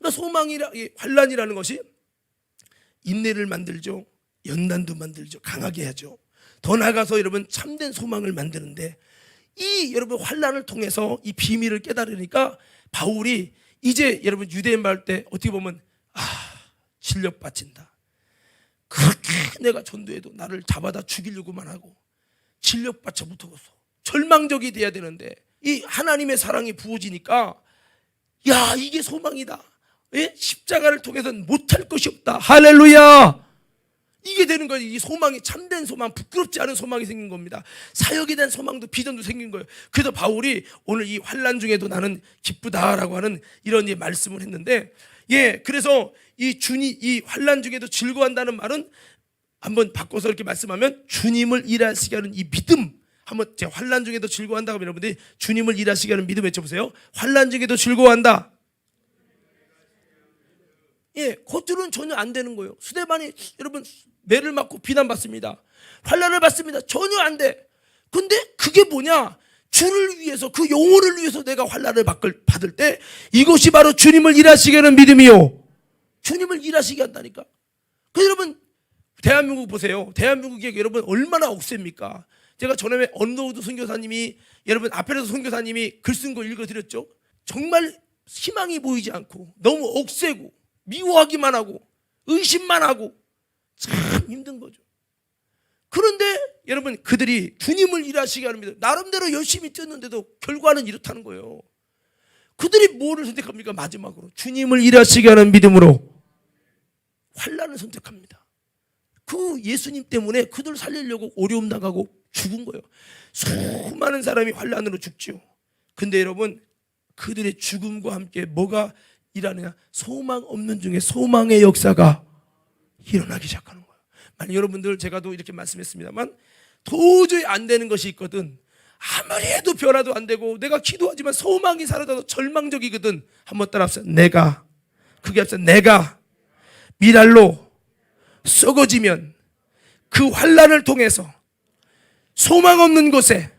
그러니까 환난이라는 것이 인내를 만들죠. 연단도 만들죠. 강하게 하죠. 더 나아가서 여러분 참된 소망을 만드는데 이 여러분 환난을 통해서 이 비밀을 깨달으니까 바울이 이제 여러분 유대인 말 때 어떻게 보면 진력 바친다. 그렇게 내가 전도해도 나를 잡아다 죽이려고만 하고 진력 바쳐 못하겠어. 절망적이 돼야 되는데 이 하나님의 사랑이 부어지니까 이게 소망이다. 십자가를 통해서는 못할 것이 없다. 할렐루야. 이게 되는 거예요. 이 소망이 참된 소망, 부끄럽지 않은 소망이 생긴 겁니다. 사역에 대한 소망도 비전도 생긴 거예요. 그래서 바울이 오늘 이 환난 중에도 나는 기쁘다라고 하는 이런 말씀을 했는데, 그래서 이 환난 중에도 즐거워한다는 말은 한번 바꿔서 이렇게 말씀하면 주님을 일하시게 하는 이 믿음. 한번 제가 환난 중에도 즐거워한다고 하면 여러분들이 주님을 일하시게 하는 믿음 외쳐보세요. 환난 중에도 즐거워한다. 겉으로는 전혀 안 되는 거예요. 스데반이 여러분 매를 맞고 비난받습니다. 환난을 받습니다. 전혀 안 돼. 근데 그게 뭐냐? 주를 위해서 그 영혼을 위해서 내가 환난을 받을 때 이것이 바로 주님을 일하시게 하는 믿음이요. 주님을 일하시게 한다니까. 여러분 대한민국 보세요. 대한민국이 여러분 얼마나 억셉니까? 제가 전에 언더우드 선교사님이 여러분 앞에서 선교사님이 글 쓴 거 읽어드렸죠. 정말 희망이 보이지 않고 너무 억세고 미워하기만 하고 의심만 하고 참 힘든 거죠. 그런데 여러분 그들이 주님을 일하시게 하는 믿음, 나름대로 열심히 뛰었는데도 결과는 이렇다는 거예요. 그들이 뭐를 선택합니까? 마지막으로 주님을 일하시게 하는 믿음으로 환난을 선택합니다. 그 예수님 때문에 그들 살리려고 어려움 당하고 죽은 거예요. 수많은 사람이 환난으로 죽죠. 근데 여러분 그들의 죽음과 함께 뭐가 일하느냐? 소망 없는 중에 소망의 역사가 일어나기 시작하는 거예요. 만약 여러분들 제가도 이렇게 말씀했습니다만 도저히 안 되는 것이 있거든. 아무리 해도 변화도 안 되고 내가 기도하지만 소망이 사라져도 절망적이거든. 한번 따라합시다. 내가, 그게 앞서 내가 미랄로 썩어지면 그 환난을 통해서 소망 없는 곳에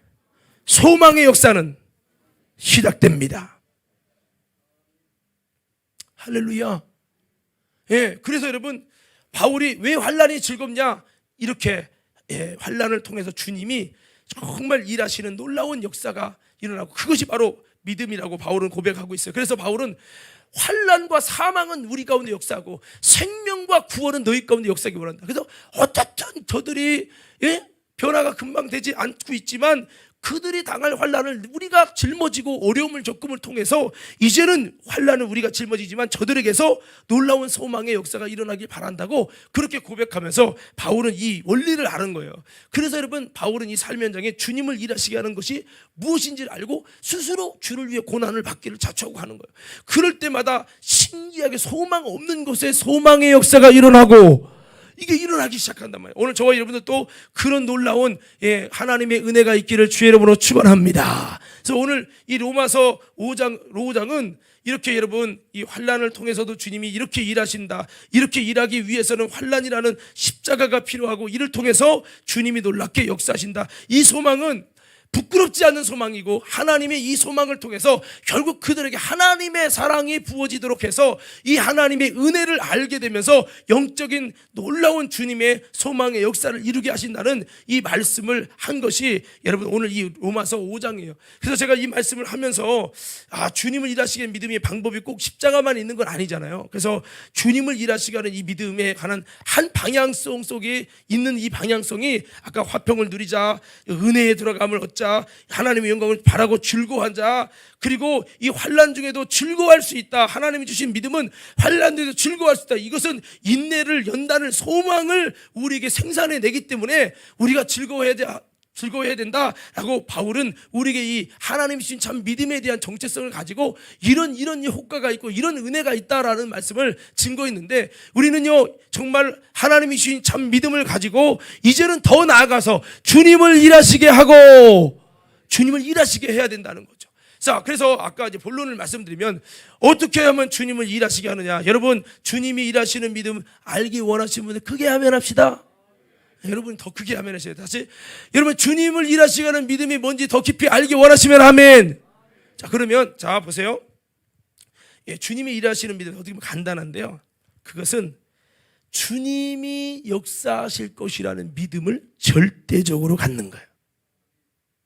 소망의 역사는 시작됩니다. 할렐루야. 예, 그래서 여러분, 바울이 왜 환난이 즐겁냐? 이렇게 환난을 통해서 주님이 정말 일하시는 놀라운 역사가 일어나고, 그것이 바로 믿음이라고 바울은 고백하고 있어요. 그래서 바울은 환난과 사망은 우리 가운데 역사하고 생명과 구원은 너희 가운데 역사하기 원한다. 그래서 어떻든 저들이 변화가 금방 되지 않고 있지만 그들이 당할 환난을 우리가 짊어지고 어려움을 겪음을 통해서 이제는 환난은 우리가 짊어지지만 저들에게서 놀라운 소망의 역사가 일어나길 바란다고 그렇게 고백하면서 바울은 이 원리를 아는 거예요. 그래서 여러분, 바울은 이 삶의 현장에 주님을 일하시게 하는 것이 무엇인지를 알고 스스로 주를 위해 고난을 받기를 자초하고 하는 거예요. 그럴 때마다 신기하게 소망 없는 곳에 소망의 역사가 일어나고 이게 일어나기 시작한단 말이에요. 오늘 저와 여러분들 또 그런 놀라운 하나님의 은혜가 있기를 주의 이름으로 축원합니다. 그래서 오늘 이 로마서 5장은 이렇게 여러분, 이 환난을 통해서도 주님이 이렇게 일하신다. 이렇게 일하기 위해서는 환난이라는 십자가가 필요하고 이를 통해서 주님이 놀랍게 역사하신다. 이 소망은 부끄럽지 않은 소망이고 하나님의 이 소망을 통해서 결국 그들에게 하나님의 사랑이 부어지도록 해서 이 하나님의 은혜를 알게 되면서 영적인 놀라운 주님의 소망의 역사를 이루게 하신다는 이 말씀을 한 것이 여러분 오늘 이 로마서 5장이에요. 그래서 제가 이 말씀을 하면서 주님을 일하시게 하는 믿음의 방법이 꼭 십자가만 있는 건 아니잖아요. 그래서 주님을 일하시게 하는 이 믿음에 관한 한 방향성 속에 있는 이 방향성이 아까 화평을 누리자, 은혜에 들어감을 얻자, 하나님의 영광을 바라고 즐거워하자, 그리고 이 환난 중에도 즐거워할 수 있다. 하나님이 주신 믿음은 환난 중에도 즐거워할 수 있다. 이것은 인내를, 연단을, 소망을 우리에게 생산해내기 때문에 우리가 즐거워해야 된다라고 바울은 우리에게 이 하나님이 주신 참 믿음에 대한 정체성을 가지고 이런 효과가 있고 이런 은혜가 있다라는 말씀을 증거했는데, 우리는요 정말 하나님이 주신 참 믿음을 가지고 이제는 더 나아가서 주님을 일하시게 하고 주님을 일하시게 해야 된다는 거죠. 자, 그래서 아까 이제 본론을 말씀드리면 어떻게 하면 주님을 일하시게 하느냐? 여러분, 주님이 일하시는 믿음 알기 원하시는 분들 크게 아멘합시다. 여러분 더 크게 아멘 하셔야 돼요. 다시, 여러분 주님을 일하시게 하는 믿음이 뭔지 더 깊이 알기 원하시면 아멘. 자, 그러면 자 보세요. 주님이 일하시는 믿음 어떻게 보면 간단한데요, 그것은 주님이 역사하실 것이라는 믿음을 절대적으로 갖는 거예요.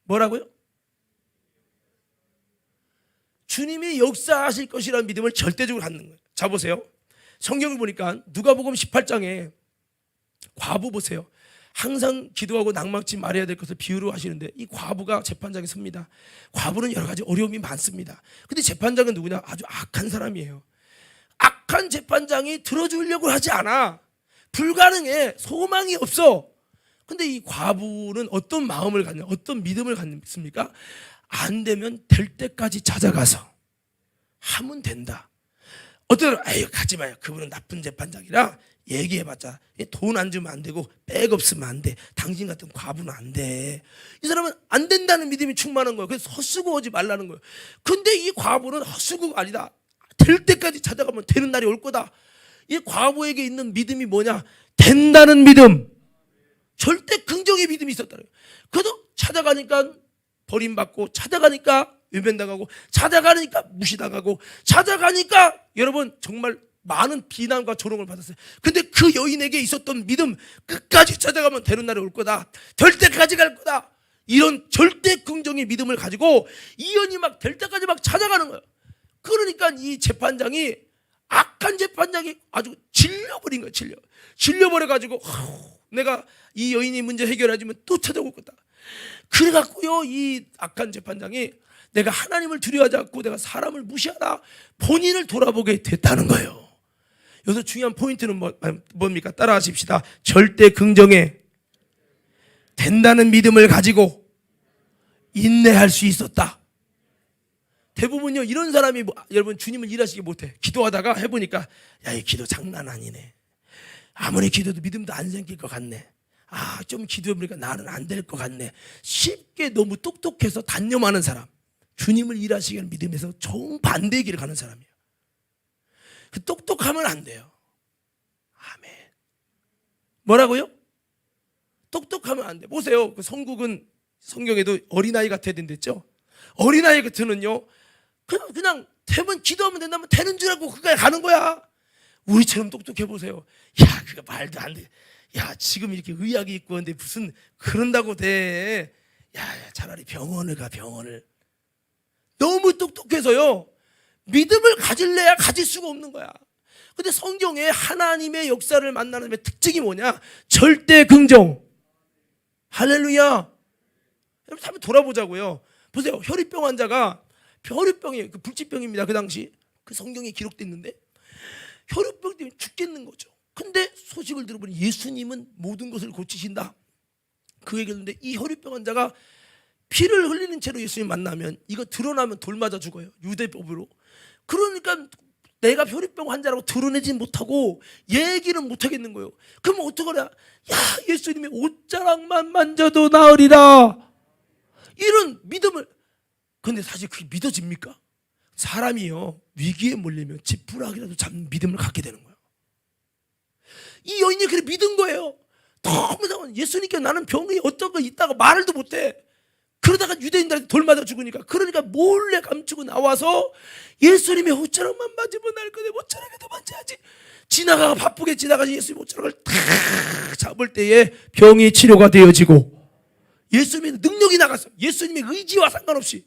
뭐라고요? 주님이 역사하실 것이라는 믿음을 절대적으로 갖는 거예요. 자 보세요. 성경을 보니까 누가복음 18장에 과부 보세요. 항상 기도하고 낙망치 말해야 될 것을 비유로 하시는데 이 과부가 재판장에 섭니다. 과부는 여러 가지 어려움이 많습니다. 근데 재판장은 누구냐? 아주 악한 사람이에요. 악한 재판장이 들어주려고 하지 않아. 불가능해. 소망이 없어. 근데 이 과부는 어떤 마음을 갖냐, 어떤 믿음을 갖습니까? 안 되면 될 때까지 찾아가서 하면 된다. 어떤 에이 가지 마요. 그분은 나쁜 재판장이라 얘기해봤자 돈 안 주면 안 되고 백 없으면 안 돼. 당신 같은 과부는 안 돼. 이 사람은 안 된다는 믿음이 충만한 거예요. 그래서 헛수고 오지 말라는 거예요. 근데 이 과부는 헛수고가 아니다. 될 때까지 찾아가면 되는 날이 올 거다. 이 과부에게 있는 믿음이 뭐냐? 된다는 믿음. 절대 긍정의 믿음이 있었다는 거예요. 그래도 찾아가니까 버림받고, 찾아가니까 외면당하고, 찾아가니까 무시당하고, 찾아가니까 여러분 정말 많은 비난과 조롱을 받았어요. 근데 그 여인에게 있었던 믿음, 끝까지 찾아가면 되는 날이 올 거다. 될 때까지 갈 거다. 이런 절대 긍정의 믿음을 가지고 이 여인이 막 될 때까지 막 찾아가는 거예요. 그러니까 이 재판장이, 악한 재판장이 아주 질려버린 거예요. 질려버려가지고 내가 이 여인이 문제 해결하지면 또 찾아올 거다. 그래갖고요 이 악한 재판장이 내가 하나님을 두려워하지 않고 내가 사람을 무시하다 본인을 돌아보게 됐다는 거예요. 여기서 중요한 포인트는 뭡니까? 따라하십시다. 절대 긍정에 된다는 믿음을 가지고 인내할 수 있었다. 대부분요 이런 사람이 여러분 주님을 일하시기 못해. 기도하다가 해보니까 야, 이 기도 장난 아니네. 아무리 기도도 믿음도 안 생길 것 같네. 좀 기도해보니까 나는 안 될 것 같네. 쉽게 너무 똑똑해서 단념하는 사람, 주님을 일하시게 하는 믿음에서 정반대의 길을 가는 사람이에요. 그 똑똑하면 안 돼요. 아멘. 뭐라고요? 똑똑하면 안 돼. 보세요. 그 성국은 성경에도 어린아이 같아야 된댔죠. 어린아이 같으면요, 그냥 되면 기도하면 된다면 되는 줄 알고 그까지 가는 거야. 우리처럼 똑똑해 보세요. 야, 그거 말도 안 돼. 야, 지금 이렇게 의학이 있고 근데 무슨 그런다고 돼. 야, 차라리 병원을 가, 병원을. 너무 똑똑해서요, 믿음을 가질래야 가질 수가 없는 거야. 근데 성경에 하나님의 역사를 만나는 특징이 뭐냐? 절대 긍정. 할렐루야. 여러분 한번 돌아보자고요. 보세요. 혈위병 환자가, 혈위병이 그 불치병입니다. 그 당시 그 성경에 기록돼 있는데 혈위병 때문에 죽겠는 거죠. 근데 소식을 들어보니 예수님은 모든 것을 고치신다. 그 얘기를 했는데, 이 혈위병 환자가 피를 흘리는 채로 예수님 만나면 이거 드러나면 돌 맞아 죽어요. 유대법으로. 그러니까 내가 혈위병 환자라고 드러내지 못하고 얘기는 못하겠는 거예요. 그럼 어떡하냐? 야, 예수님의 옷자락만 만져도 나으리라. 이런 믿음을. 근데 사실 그게 믿어집니까? 사람이요, 위기에 몰리면 지푸라기라도 잡는 믿음을 갖게 되는 거예요. 이 여인이 그래 믿은 거예요. 너무 예수님께 나는 병이 어떤 거 있다고 말을도 못해. 그러다가 유대인들한테 돌 맞아 죽으니까, 그러니까 몰래 감추고 나와서 예수님의 옷자락만 만지면 날 거네. 옷자락에도 만져야지. 지나가가 바쁘게 지나가서 예수님 옷자락을 탁 잡을 때에 병이 치료가 되어지고 예수님의 능력이 나갔어. 예수님의 의지와 상관없이.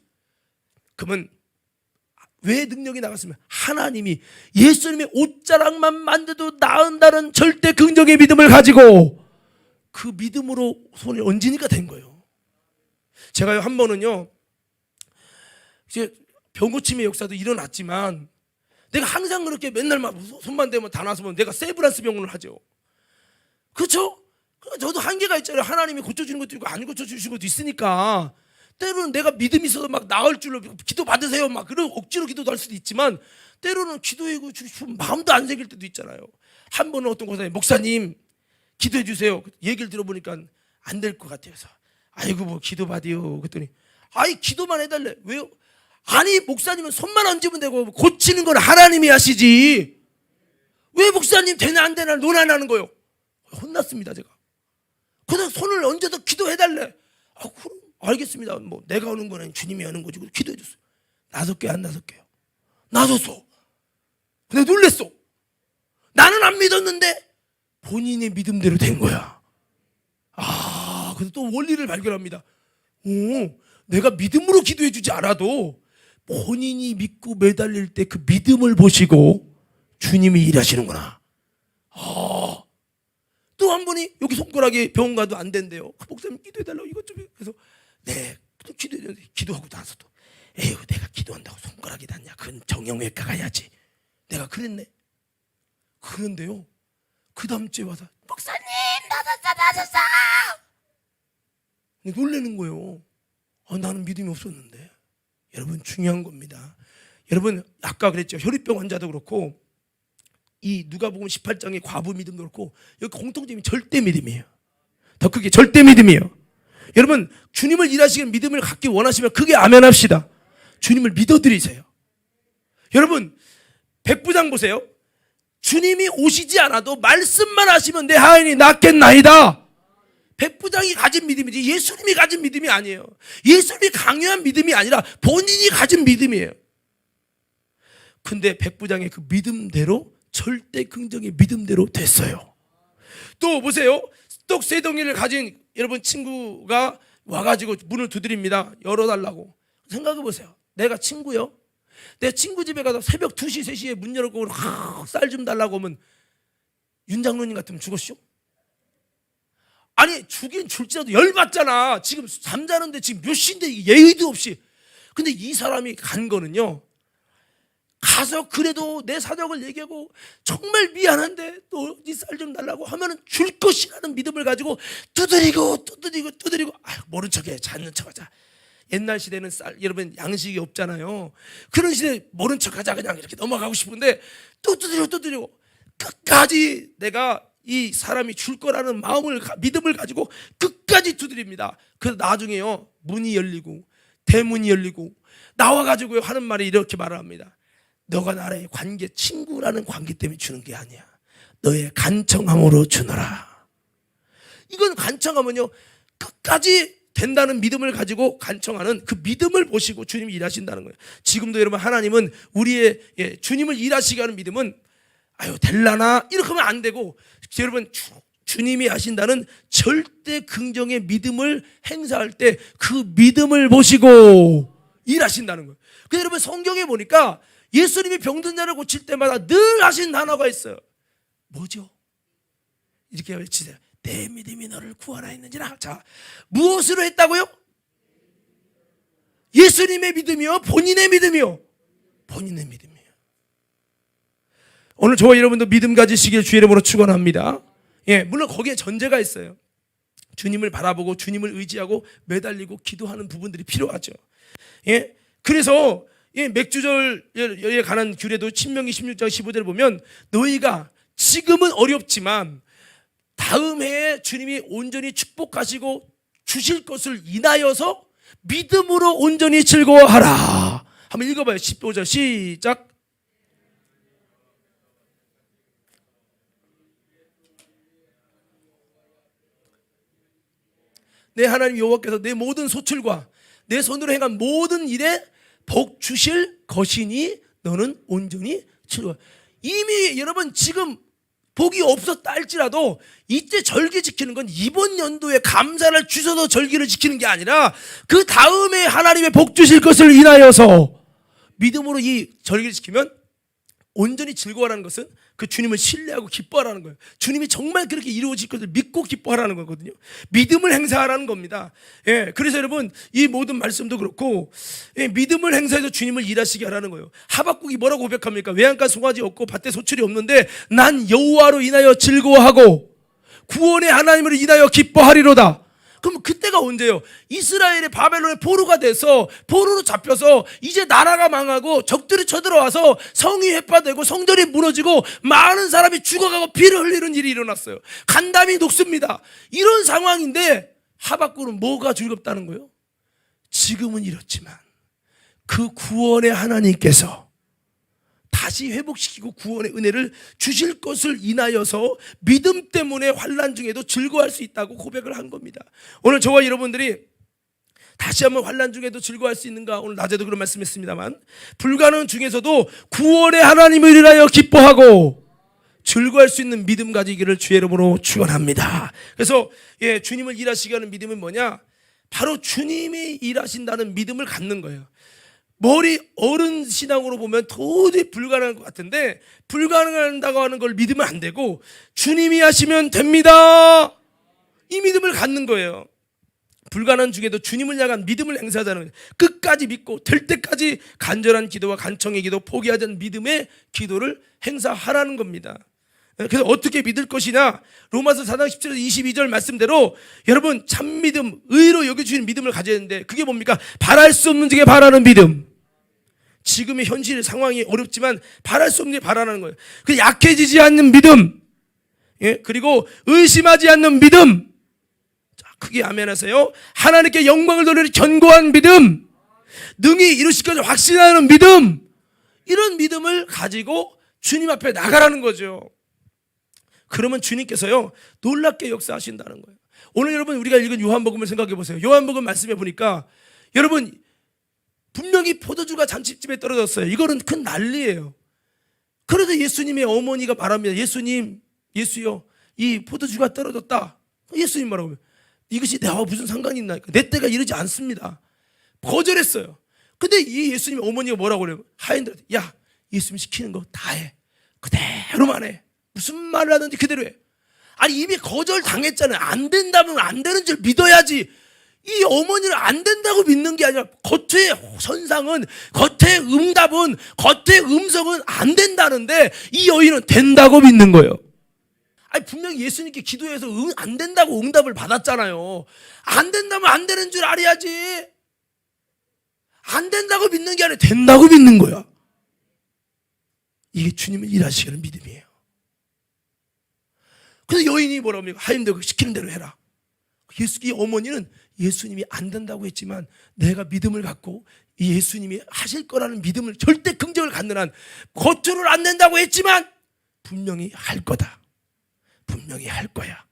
그러면 왜 능력이 나갔으면, 하나님이 예수님의 옷자락만 만져도 나은다는 절대 긍정의 믿음을 가지고 그 믿음으로 손을 얹으니까 된 거예요. 제가 한 번은요, 이제 병고침의 역사도 일어났지만 내가 항상 그렇게 맨날 막 손만 대면 다 나서면 내가 세브란스 병원을 하죠. 그렇죠? 저도 한계가 있잖아요. 하나님이 고쳐주는 것도 있고 안 고쳐주시는 것도 있으니까. 때로는 내가 믿음이 있어서 막 나을 줄로 기도 받으세요 막 그런 억지로 기도도 할 수도 있지만, 때로는 기도하고 마음도 안 생길 때도 있잖아요. 한 번은 어떤 곳에 목사님 기도해 주세요. 얘기를 들어보니까 안 될 것 같아요. 그래서 아이고 뭐 기도 받이요. 그랬더니 아이 기도만 해달래. 왜요? 아니 목사님은 손만 얹으면 되고 고치는 건 하나님이 하시지. 왜 목사님 되나 안 되나 논란하는 거요? 혼났습니다 제가. 그래서 손을 얹어서 기도해달래. 그럼 알겠습니다. 뭐 내가 오는 거는 주님이 하는 거지. 기도해 줬어요. 5개 안 5개요. 놔줬어. 근데 놀랬어. 나는 안 믿었는데 본인의 믿음대로 된 거야. 그래서 또 원리를 발견합니다. 내가 믿음으로 기도해 주지 않아도 본인이 믿고 매달릴 때 그 믿음을 보시고 주님이 일하시는구나. 또 한 분이 여기 손가락에 병원 가도 안 된대요. 목사님 기도해달라고 이것 좀. 그래서 네, 기도하고 나서도 에휴 내가 기도한다고 손가락이 닿냐? 그건 정형외과 가야지. 내가 그랬네. 그런데요, 그 다음 주에 와서 목사님 나섰어. 놀라는 거예요. 나는 믿음이 없었는데. 여러분 중요한 겁니다. 여러분 아까 그랬죠. 혈위병 환자도 그렇고 이 누가복음 18장의 과부 믿음도 그렇고 여기 공통점이 절대 믿음이에요. 더 크게 절대 믿음이에요. 여러분 주님을 일하시는 믿음을 갖기 원하시면 크게 아멘합시다. 주님을 믿어드리세요. 여러분 백부장 보세요. 주님이 오시지 않아도 말씀만 하시면 내 하인이 낫겠나이다. 백부장이 가진 믿음이지 예수님이 가진 믿음이 아니에요. 예수님이 강요한 믿음이 아니라 본인이 가진 믿음이에요. 근데 백부장의 그 믿음대로, 절대 긍정의 믿음대로 됐어요. 또 보세요. 떡 3덩이를 가진 여러분 친구가 와가지고 문을 두드립니다. 열어달라고. 생각해 보세요. 내가 친구요. 내 친구 집에 가서 새벽 2시 3시에 문 열고 쌀 좀 달라고 하면 윤 장로님 같으면 죽었쇼? 아니 주긴 줄지라도 열받잖아. 지금 잠자는데 지금 몇 시인데 예의도 없이. 근데 이 사람이 간 거는요, 가서 그래도 내 사정을 얘기하고 정말 미안한데 또 네 쌀 좀 달라고 하면은 줄 것이라는 믿음을 가지고 두드리고 모른 척해. 찾는 척하자. 옛날 시대는 여러분 양식이 없잖아요. 그런 시대에 모른 척하자 그냥 이렇게 넘어가고 싶은데 또 두드리고 끝까지 내가 이 사람이 줄 거라는 믿음을 가지고 끝까지 두드립니다. 그래서 나중에요, 문이 열리고 대문이 열리고 나와가지고 하는 말이 이렇게 말을 합니다. 너가 나의 관계, 친구라는 관계 때문에 주는 게 아니야. 너의 간청함으로 주노라. 이건 간청하면요, 끝까지 된다는 믿음을 가지고 간청하는 그 믿음을 보시고 주님이 일하신다는 거예요. 지금도 여러분, 하나님은 우리의 주님을 일하시게 하는 믿음은 아유 될라나 이렇게 하면 안 되고, 여러분 주님이 하신다는 절대 긍정의 믿음을 행사할 때 그 믿음을 보시고 일하신다는 거예요. 그래서 여러분 성경에 보니까 예수님이 병든 자를 고칠 때마다 늘 하신 단어가 있어요. 뭐죠? 이렇게 외치세요. 내 믿음이 너를 구원하였느니라. 자, 무엇으로 했다고요? 예수님의 믿음이요? 본인의 믿음이요? 본인의 믿음이요. 오늘 저와 여러분도 믿음 가지시길 주의 이름으로 축원합니다. 물론 거기에 전제가 있어요. 주님을 바라보고 주님을 의지하고 매달리고 기도하는 부분들이 필요하죠. 그래서 맥주절에 관한 규례도 신명기 16장 15절을 보면 너희가 지금은 어렵지만 다음 해에 주님이 온전히 축복하시고 주실 것을 인하여서 믿음으로 온전히 즐거워하라. 한번 읽어봐요. 15절 시작. 내 하나님 여호와께서 내 모든 소출과 내 손으로 행한 모든 일에 복 주실 것이니 너는 온전히 즐거워. 이미 여러분 지금 복이 없었다 할지라도 이때 절기 지키는 건 이번 연도에 감사를 주셔서 절기를 지키는 게 아니라 그 다음에 하나님의 복 주실 것을 인하여서 믿음으로 이 절기를 지키면 온전히 즐거워하라는 것은 그 주님을 신뢰하고 기뻐하라는 거예요. 주님이 정말 그렇게 이루어질 것을 믿고 기뻐하라는 거거든요. 믿음을 행사하라는 겁니다. 그래서 여러분 이 모든 말씀도 그렇고 믿음을 행사해서 주님을 일하시게 하라는 거예요. 하박국이 뭐라고 고백합니까? 외양간 송아지 없고 밭에 소출이 없는데 난 여호와로 인하여 즐거워하고 구원의 하나님을 인하여 기뻐하리로다. 그럼 그때가 언제예요? 이스라엘의 바벨론의 포로가 돼서 포로로 잡혀서 이제 나라가 망하고 적들이 쳐들어와서 성이 회파되고 성전이 무너지고 많은 사람이 죽어가고 피를 흘리는 일이 일어났어요. 간담이 녹습니다. 이런 상황인데 하박국은 뭐가 즐겁다는 거예요? 지금은 이렇지만 그 구원의 하나님께서 다시 회복시키고 구원의 은혜를 주실 것을 인하여서 믿음 때문에 환난 중에도 즐거워할 수 있다고 고백을 한 겁니다. 오늘 저와 여러분들이 다시 한번 환난 중에도 즐거워할 수 있는가? 오늘 낮에도 그런 말씀했습니다만 불가능 중에서도 구원의 하나님을 인하여 기뻐하고 즐거워할 수 있는 믿음 가지기를 주의 이름으로 축원합니다. 그래서 주님을 일하시게 하는 믿음은 뭐냐? 바로 주님이 일하신다는 믿음을 갖는 거예요. 머리 어른 신앙으로 보면 도저히 불가능한 것 같은데 불가능하다고 하는 걸 믿으면 안 되고 주님이 하시면 됩니다. 이 믿음을 갖는 거예요. 불가능한 중에도 주님을 향한 믿음을 행사하자는 거예요. 끝까지 믿고 될 때까지 간절한 기도와 간청의 기도, 포기하지 않는 믿음의 기도를 행사하라는 겁니다. 그래서 어떻게 믿을 것이냐? 로마서 4장 17절 22절 말씀대로 여러분 참 믿음, 의로 여겨주시는 믿음을 가져야 되는데 그게 뭡니까? 바랄 수 없는 중에 바라는 믿음. 지금의 현실 상황이 어렵지만 바랄 수 없는 게 바라는 거예요. 그 약해지지 않는 믿음, 그리고 의심하지 않는 믿음. 자, 크게 아멘하세요. 하나님께 영광을 돌리는 견고한 믿음, 능히 이루실 것을 확신하는 믿음. 이런 믿음을 가지고 주님 앞에 나가라는 거죠. 그러면 주님께서요 놀랍게 역사하신다는 거예요. 오늘 여러분 우리가 읽은 요한복음을 생각해 보세요. 요한복음 말씀해 보니까 여러분 분명히 포도주가 잔치집에 떨어졌어요. 이거는 큰 난리예요. 그래도 예수님의 어머니가 말합니다. 예수님, 예수요, 이 포도주가 떨어졌다. 예수님 말하고 이것이 나와 무슨 상관이 있나? 내 때가 이르지 않습니다. 거절했어요. 근데 이 예수님 어머니가 뭐라고 그래요? 하인들한테 야, 예수님 시키는 거 다 해. 그대로만 해. 무슨 말을 하든지 그대로 해. 아니 이미 거절 당했잖아요. 안 된다면 안 되는 줄 믿어야지. 이 어머니를 안 된다고 믿는 게 아니라 겉의 선상은, 겉의 응답은, 겉의 음성은 안 된다는데 이 여인은 된다고 믿는 거예요. 아니 분명히 예수님께 기도해서 안 된다고 응답을 받았잖아요. 안 된다면 안 되는 줄 알아야지. 안 된다고 믿는 게 아니라 된다고 믿는 거야. 이게 주님을 일하시는 믿음이에요. 그래서 여인이 뭐라고 합니까? 하인들 시키는 대로 해라. 이 어머니는 예수님이 안 된다고 했지만 내가 믿음을 갖고 이 예수님이 하실 거라는 믿음을, 절대 긍정을 갖는 한, 겉으로는 안 된다고 했지만 분명히 할 거다, 분명히 할 거야,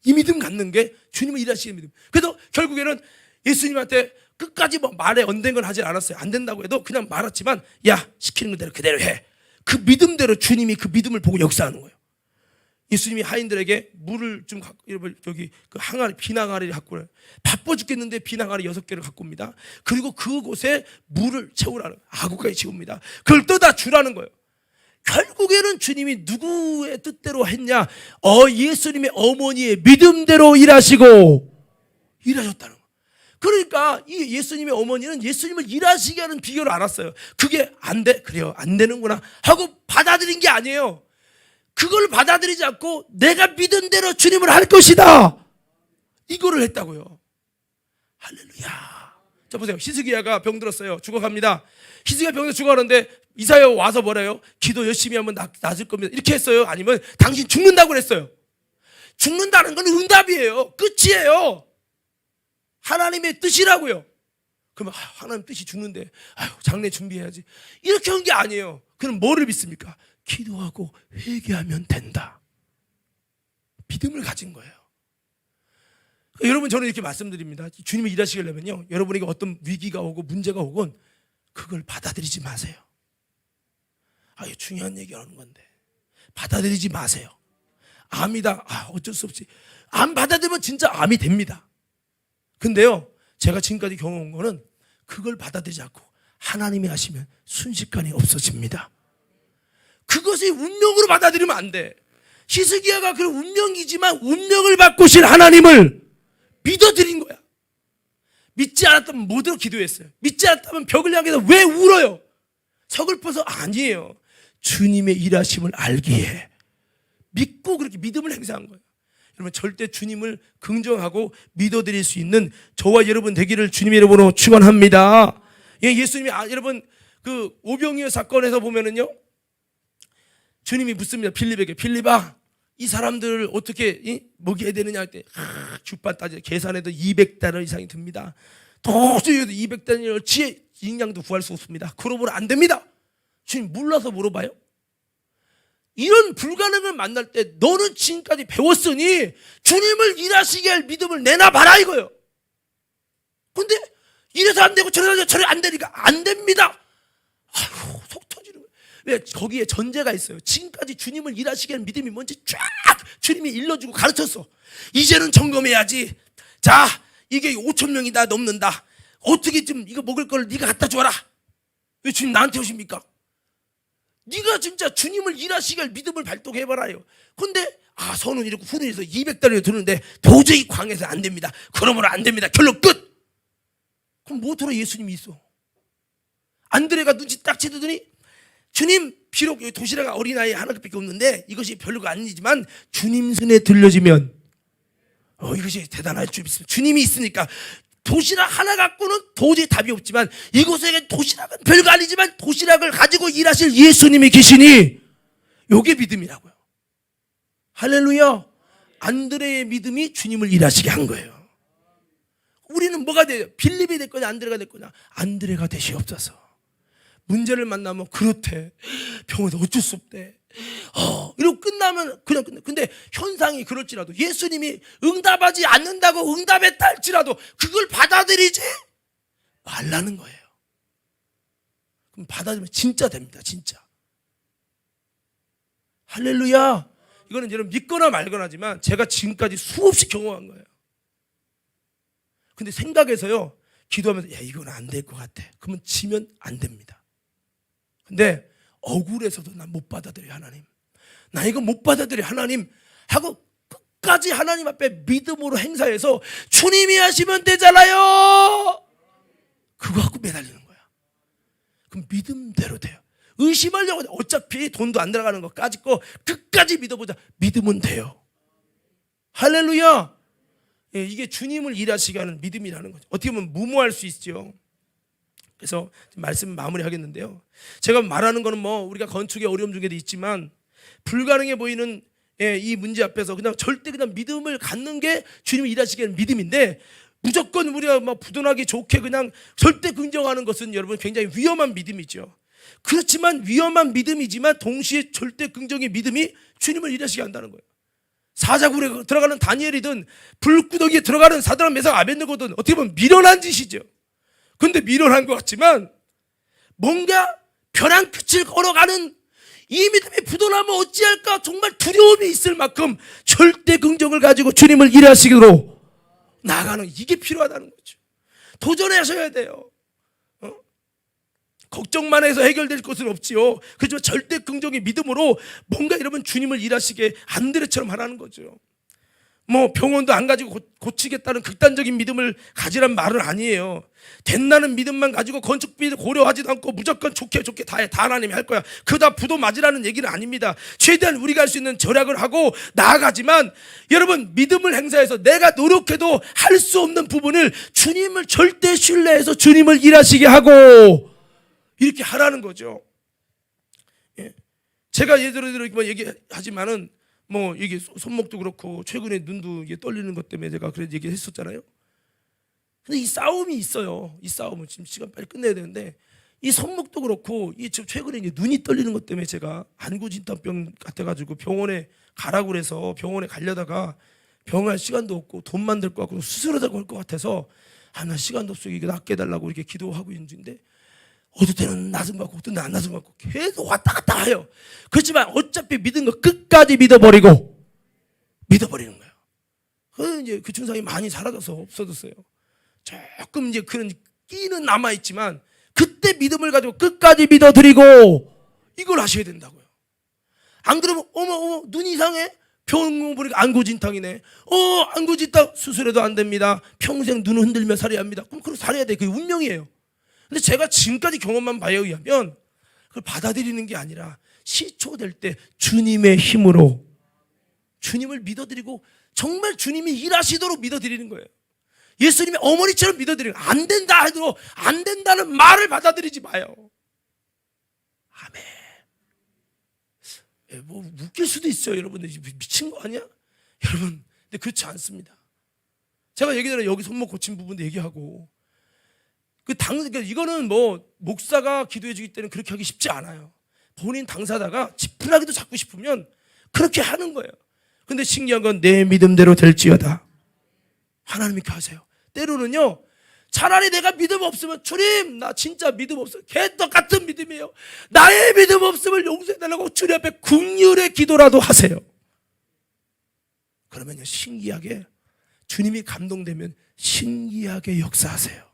이 믿음 갖는 게 주님을 일하시는 믿음. 그래서 결국에는 예수님한테 끝까지 뭐 말에 언쟁을 하지 않았어요. 안 된다고 해도 그냥 말았지만, 야, 시키는 대로 그대로 해. 그 믿음대로 주님이 그 믿음을 보고 역사하는 거예요. 예수님이 하인들에게 물을 좀 갖고, 저기 그 항아리, 비낭아리를 갖고 와요. 바빠 죽겠는데 비낭아리 6개를 갖고 옵니다. 그리고 그곳에 물을 채우라는, 아구까지 채웁니다. 그걸 떠다 주라는 거예요. 결국에는 주님이 누구의 뜻대로 했냐? 예수님의 어머니의 믿음대로 일하시고 일하셨다는 거예요. 그러니까 이 예수님의 어머니는 예수님을 일하시게 하는 비결을 알았어요. 그게 안 돼? 그래요, 안 되는구나 하고 받아들인 게 아니에요. 그걸 받아들이지 않고 내가 믿은 대로 주님을 할 것이다, 이거를 했다고요. 할렐루야. 자, 보세요. 히스기야가 병들었어요. 죽어갑니다. 히스기야 병들어 죽어가는데 이사야 와서 뭐래요? 기도 열심히 하면 낫을 겁니다, 이렇게 했어요? 아니면 당신 죽는다고 그랬어요? 죽는다는 건 응답이에요. 끝이에요. 하나님의 뜻이라고요. 그러면 하나님 뜻이 죽는데 장례 준비해야지, 이렇게 한 게 아니에요. 그럼 뭐를 믿습니까? 기도하고 회개하면 된다, 믿음을 가진 거예요. 여러분, 저는 이렇게 말씀드립니다. 주님이 일하시려면요, 여러분에게 어떤 위기가 오고 문제가 오건 그걸 받아들이지 마세요. 중요한 얘기하는 건데 받아들이지 마세요. 암이다, 어쩔 수 없지. 암 받아들이면 진짜 암이 됩니다. 근데요, 제가 지금까지 경험한 거는 그걸 받아들이지 않고 하나님이 하시면 순식간에 없어집니다. 그것이 운명으로 받아들이면 안 돼. 히스기야가 그 운명이지만 운명을 바꾸신 하나님을 믿어드린 거야. 믿지 않았다면 뭐대로 기도했어요? 믿지 않았다면 벽을 향해서 왜 울어요? 서글퍼서? 아니에요. 주님의 일하심을 알기에 믿고 그렇게 믿음을 행사한 거예요. 여러분, 절대 주님을 긍정하고 믿어드릴 수 있는 저와 여러분 되기를 주님의 이름으로 축원합니다. 예수님이 여러분 그 오병이어 사건에서 보면은요, 주님이 묻습니다. 빌립에게, 빌립아, 이 사람들을 어떻게 먹여야 되느냐 할 때, 주판 따져 계산해도 200달러 이상이 듭니다. 도저히 200달러를 어찌 인양도 구할 수 없습니다. 그러면 안 됩니다. 주님 몰라서 물어봐요? 이런 불가능을 만날 때 너는 지금까지 배웠으니 주님을 일하시게 할 믿음을 내놔봐라, 이거예요. 근데 이래서 안 되고 저래 안 되니까 안 됩니다. 아유, 속 터지는 거예요. 왜? 거기에 전제가 있어요. 지금까지 주님을 일하시게 할 믿음이 뭔지 쫙 주님이 일러주고 가르쳤어. 이제는 점검해야지. 자, 이게 5,000명이 넘는다. 어떻게 좀 이거 먹을 걸 네가 갖다 줘라. 왜 주님 나한테 오십니까? 네가 진짜 주님을 일하시게 할 믿음을 발동해봐라요. 근데 선은 이렇고 후는 이래서 200달러 드는데 도저히 광해서 안 됩니다. 그러므로 안 됩니다. 결론 끝. 그럼 뭐 들어 예수님이 있어? 안드레가 눈치 딱 채더니, 주님, 비록 여기 도시락 어린아이 하나밖에 없는데 이것이 별로가 아니지만 주님 손에 들려지면 이것이 대단할 줄 믿습니다. 주님이 있으니까 도시락 하나 갖고는 도저히 답이 없지만 이곳에 도시락은 별거 아니지만 도시락을 가지고 일하실 예수님이 계시니 요게 믿음이라고요. 할렐루야. 안드레의 믿음이 주님을 일하시게 한 거예요. 우리는 뭐가 돼요? 빌립이 될 거냐 안드레가 될 거냐? 안드레가 되시옵소서. 문제를 만나면 그렇대, 병원에서 어쩔 수 없대, 이러고 끝나면 그냥 끝내. 근데 현상이 그럴지라도 예수님이 응답하지 않는다고 응답했다 할지라도 그걸 받아들이지 말라는 거예요. 그럼 받아들이면 진짜 됩니다. 진짜. 할렐루야. 이거는 여러분 믿거나 말거나지만 제가 지금까지 수없이 경험한 거예요. 근데 생각에서요, 기도하면서 이건 안 될 것 같아. 그러면 지면 안 됩니다. 근데 억울해서도 난 못 받아들여, 하나님. 나 이거 못 받아들여, 하나님. 하고 끝까지 하나님 앞에 믿음으로 행사해서 주님이 하시면 되잖아요. 그거 갖고 매달리는 거야. 그럼 믿음대로 돼요. 의심하려고 어차피 돈도 안 들어가는 것까지 거 끝까지 믿어보자. 믿으면 돼요. 할렐루야. 이게 주님을 일하시게 하는 믿음이라는 거죠. 어떻게 보면 무모할 수 있죠. 그래서 말씀 마무리하겠는데요. 제가 말하는 거는 우리가 건축의 어려움 중에도 있지만 불가능해 보이는 이 문제 앞에서 그냥 절대 그냥 믿음을 갖는 게 주님이 일하시기에는 믿음인데, 무조건 우리가 막 부도나기 좋게 그냥 절대 긍정하는 것은 여러분 굉장히 위험한 믿음이죠. 그렇지만 위험한 믿음이지만 동시에 절대 긍정의 믿음이 주님을 일하시게 한다는 거예요. 사자굴에 들어가는 다니엘이든 불구덩이에 들어가는 사드락 메삭 아벳느고든 어떻게 보면 미련한 짓이죠. 근데 미련한 것 같지만 뭔가 벼랑 끝을 걸어가는 이 믿음이 부도나면 어찌할까 정말 두려움이 있을 만큼 절대 긍정을 가지고 주님을 일하시기로 나가는, 이게 필요하다는 거죠. 도전하셔야 돼요. 걱정만 해서 해결될 것은 없지요. 그렇지만 절대 긍정의 믿음으로 뭔가 여러분 주님을 일하시게 안드레처럼 하라는 거죠. 뭐 병원도 안 가지고 고치겠다는 극단적인 믿음을 가지란 말은 아니에요. 된다는 믿음만 가지고 건축비 고려하지도 않고 무조건 좋게 다 해, 다 하나님이 할 거야, 그다 부도 맞으라는 얘기는 아닙니다. 최대한 우리가 할 수 있는 절약을 하고 나아가지만 여러분 믿음을 행사해서 내가 노력해도 할 수 없는 부분을 주님을 절대 신뢰해서 주님을 일하시게 하고 이렇게 하라는 거죠. 제가 예전에 이렇게 얘기하지만은 뭐 이게 손목도 그렇고 최근에 눈도 이게 떨리는 것 때문에 제가 그런 얘기했었잖아요. 근데 이 싸움이 있어요. 이 싸움은 지금 시간 빨리 끝내야 되는데, 이 손목도 그렇고 이 지금 최근에 이제 눈이 떨리는 것 때문에 제가 안구진탕병 같아가지고 병원에 가라고 그래서 병원에 가려다가 병할 시간도 없고 돈만 들 것 같고 수술하자고 할 것 같아서 나 시간도 없어 이게 낫게 해달라고 이렇게 기도하고 있는 중인데, 어떨 때는 나중 받고 어떤 때는 안 나중 받고 계속 왔다 갔다 해요. 그렇지만 어차피 믿은 거 끝까지 믿어버리는 거예요. 그 이제 그 증상이 많이 사라져서 없어졌어요. 조금 이제 그런 끼는 남아있지만 그때 믿음을 가지고 끝까지 믿어드리고 이걸 하셔야 된다고요. 안 그러면 어머 눈 이상해? 병원 보니까 안구진탕이네. 안구진탕 수술해도 안 됩니다. 평생 눈을 흔들며 살아야 합니다. 그럼 그렇게 살아야 돼. 그게 운명이에요. 근데 제가 지금까지 경험한 바에 의하면 그걸 받아들이는 게 아니라 시초될 때 주님의 힘으로 주님을 믿어드리고 정말 주님이 일하시도록 믿어드리는 거예요. 예수님의 어머니처럼 믿어드리는 거예요. 안 된다 해도 안 된다는 말을 받아들이지 마요. 아멘. 뭐 웃길 수도 있어요. 여러분들 미친 거 아니야? 여러분, 근데 그렇지 않습니다. 제가 얘기 전에 여기 손목 고친 부분도 얘기하고, 그러니까 이거는 뭐 목사가 기도해 주기 때문에 그렇게 하기 쉽지 않아요. 본인 당사자가 지푸라기도 잡고 싶으면 그렇게 하는 거예요. 근데 신기한 건 내 믿음대로 될지어다. 하나님이 그렇게 하세요. 때로는요, 차라리 내가 믿음 없으면 주님 나 진짜 믿음 없어요. 개떡 같은 믿음이에요. 나의 믿음 없음을 용서해달라고 주님 앞에 긍휼의 기도라도 하세요. 그러면요 신기하게 주님이 감동되면 신기하게 역사하세요.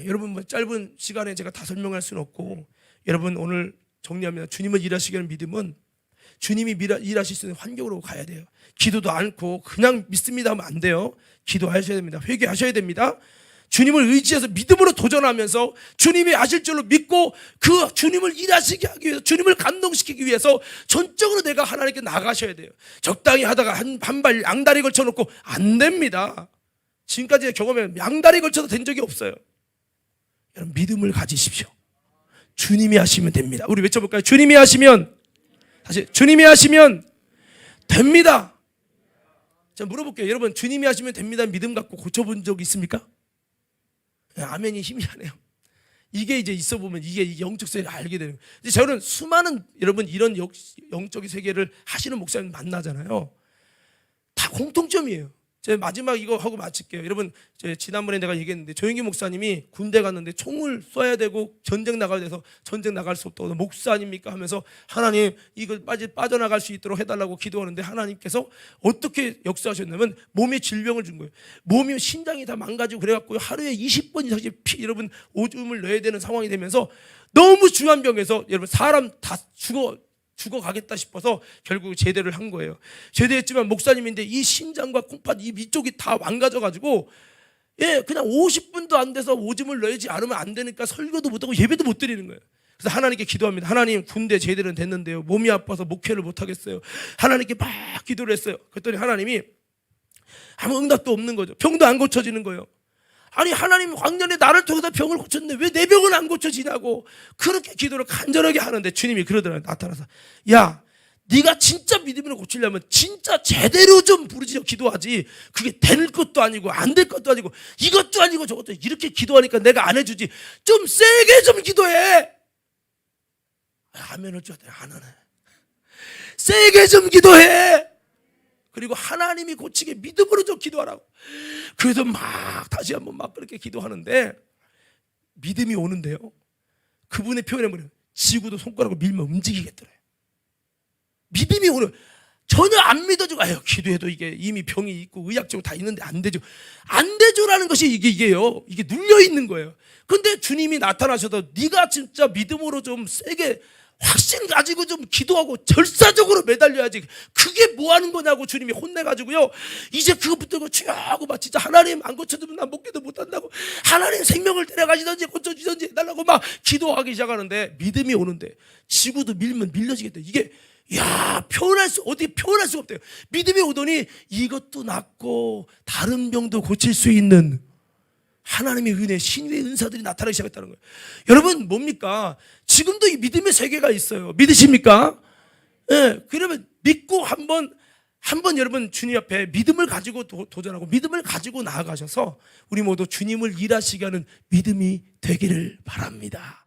여러분 뭐 짧은 시간에 제가 다 설명할 수는 없고, 여러분 오늘 정리합니다. 주님을 일하시게 하는 믿음은 주님이 일하실 수 있는 환경으로 가야 돼요. 기도도 않고 그냥 믿습니다 하면 안 돼요. 기도하셔야 됩니다. 회개하셔야 됩니다. 주님을 의지해서 믿음으로 도전하면서 주님이 하실 줄로 믿고 그 주님을 일하시게 하기 위해서, 주님을 감동시키기 위해서 전적으로 내가 하나님께 나가셔야 돼요. 적당히 하다가 한 발 양다리 걸쳐놓고 안 됩니다. 지금까지 경험에 양다리 걸쳐도 된 적이 없어요. 여러분 믿음을 가지십시오. 주님이 하시면 됩니다. 우리 외쳐볼까요? 주님이 하시면, 다시 주님이 하시면 됩니다. 자, 물어볼게요. 여러분 주님이 하시면 됩니다 믿음 갖고 고쳐본 적 있습니까? 아멘이 힘이 나네요. 이게 이제 있어 보면 이게 영적 세계를 알게 되는 거예요. 이제 저는 수많은 여러분 이런 영적인 세계를 하시는 목사님 만나잖아요. 다 공통점이에요. 제가 마지막 이거 하고 마칠게요. 여러분 지난번에 내가 얘기했는데 조영기 목사님이 군대 갔는데 총을 쏴야 되고 전쟁 나가야 돼서 전쟁 나갈 수 없다고 목사 아닙니까 하면서 하나님 이거 빠져나갈 수 있도록 해달라고 기도하는데 하나님께서 어떻게 역사하셨냐면 몸에 질병을 준 거예요. 몸이 신장이 다 망가지고 그래갖고 하루에 20번 이상씩 여러분 오줌을 넣어야 되는 상황이 되면서 너무 중한 병에서 여러분 사람 다 죽어가겠다 싶어서 결국 제대를 한 거예요. 제대했지만 목사님인데 이 신장과 콩팥 이쪽이 다 망가져가지고 그냥 50분도 안 돼서 오줌을 넣지 않으면 안 되니까 설교도 못하고 예배도 못 드리는 거예요. 그래서 하나님께 기도합니다. 하나님 군대 제대는 됐는데요 몸이 아파서 목회를 못하겠어요. 하나님께 막 기도를 했어요. 그랬더니 하나님이 아무 응답도 없는 거죠. 병도 안 고쳐지는 거예요. 아니 하나님 광년에 나를 통해서 병을 고쳤는데 왜 내 병은 안 고쳐지냐고 그렇게 기도를 간절하게 하는데 주님이 그러더라고요. 나타나서 야 네가 진짜 믿음으로 고치려면 진짜 제대로 좀 부르짖어 기도하지. 그게 될 것도 아니고 안 될 것도 아니고 이것도 아니고 저것도 이렇게 기도하니까 내가 안 해주지. 좀 세게 좀 기도해. 아멘을 줘야 돼. 안 하네. 세게 좀 기도해. 그리고 하나님이 고치게 믿음으로 좀 기도하라고. 그래서 막 다시 한번 막 그렇게 기도하는데 믿음이 오는데요. 그분의 표현에 뭐냐면 지구도 손가락으로 밀면 움직이겠더래. 믿음이 오는, 전혀 안 믿어지고, 아유, 기도해도 이게 이미 병이 있고 의학적으로 다 있는데 안 되죠. 안 되죠라는 것이 이게요. 이게 눌려 있는 거예요. 근데 주님이 나타나셔도 네가 진짜 믿음으로 좀 세게 확신 가지고 좀 기도하고 절사적으로 매달려야지. 그게 뭐 하는 거냐고 주님이 혼내가지고요. 이제 그거 붙들고 주여 하고 막 진짜 하나님 안 고쳐주면 난 먹기도 못한다고. 하나님 생명을 데려가시든지 고쳐주든지 해달라고 막 기도하기 시작하는데 믿음이 오는데 지구도 밀면 밀려지겠다. 이게 어떻게 표현할 수가 없대요. 믿음이 오더니 이것도 낫고 다른 병도 고칠 수 있는 하나님의 은혜, 신의 은사들이 나타나기 시작했다는 거예요. 여러분 뭡니까? 지금도 이 믿음의 세계가 있어요. 믿으십니까? 예, 그러면 믿고 한번 여러분 주님 앞에 믿음을 가지고 도전하고 믿음을 가지고 나아가셔서 우리 모두 주님을 일하시게 하는 믿음이 되기를 바랍니다.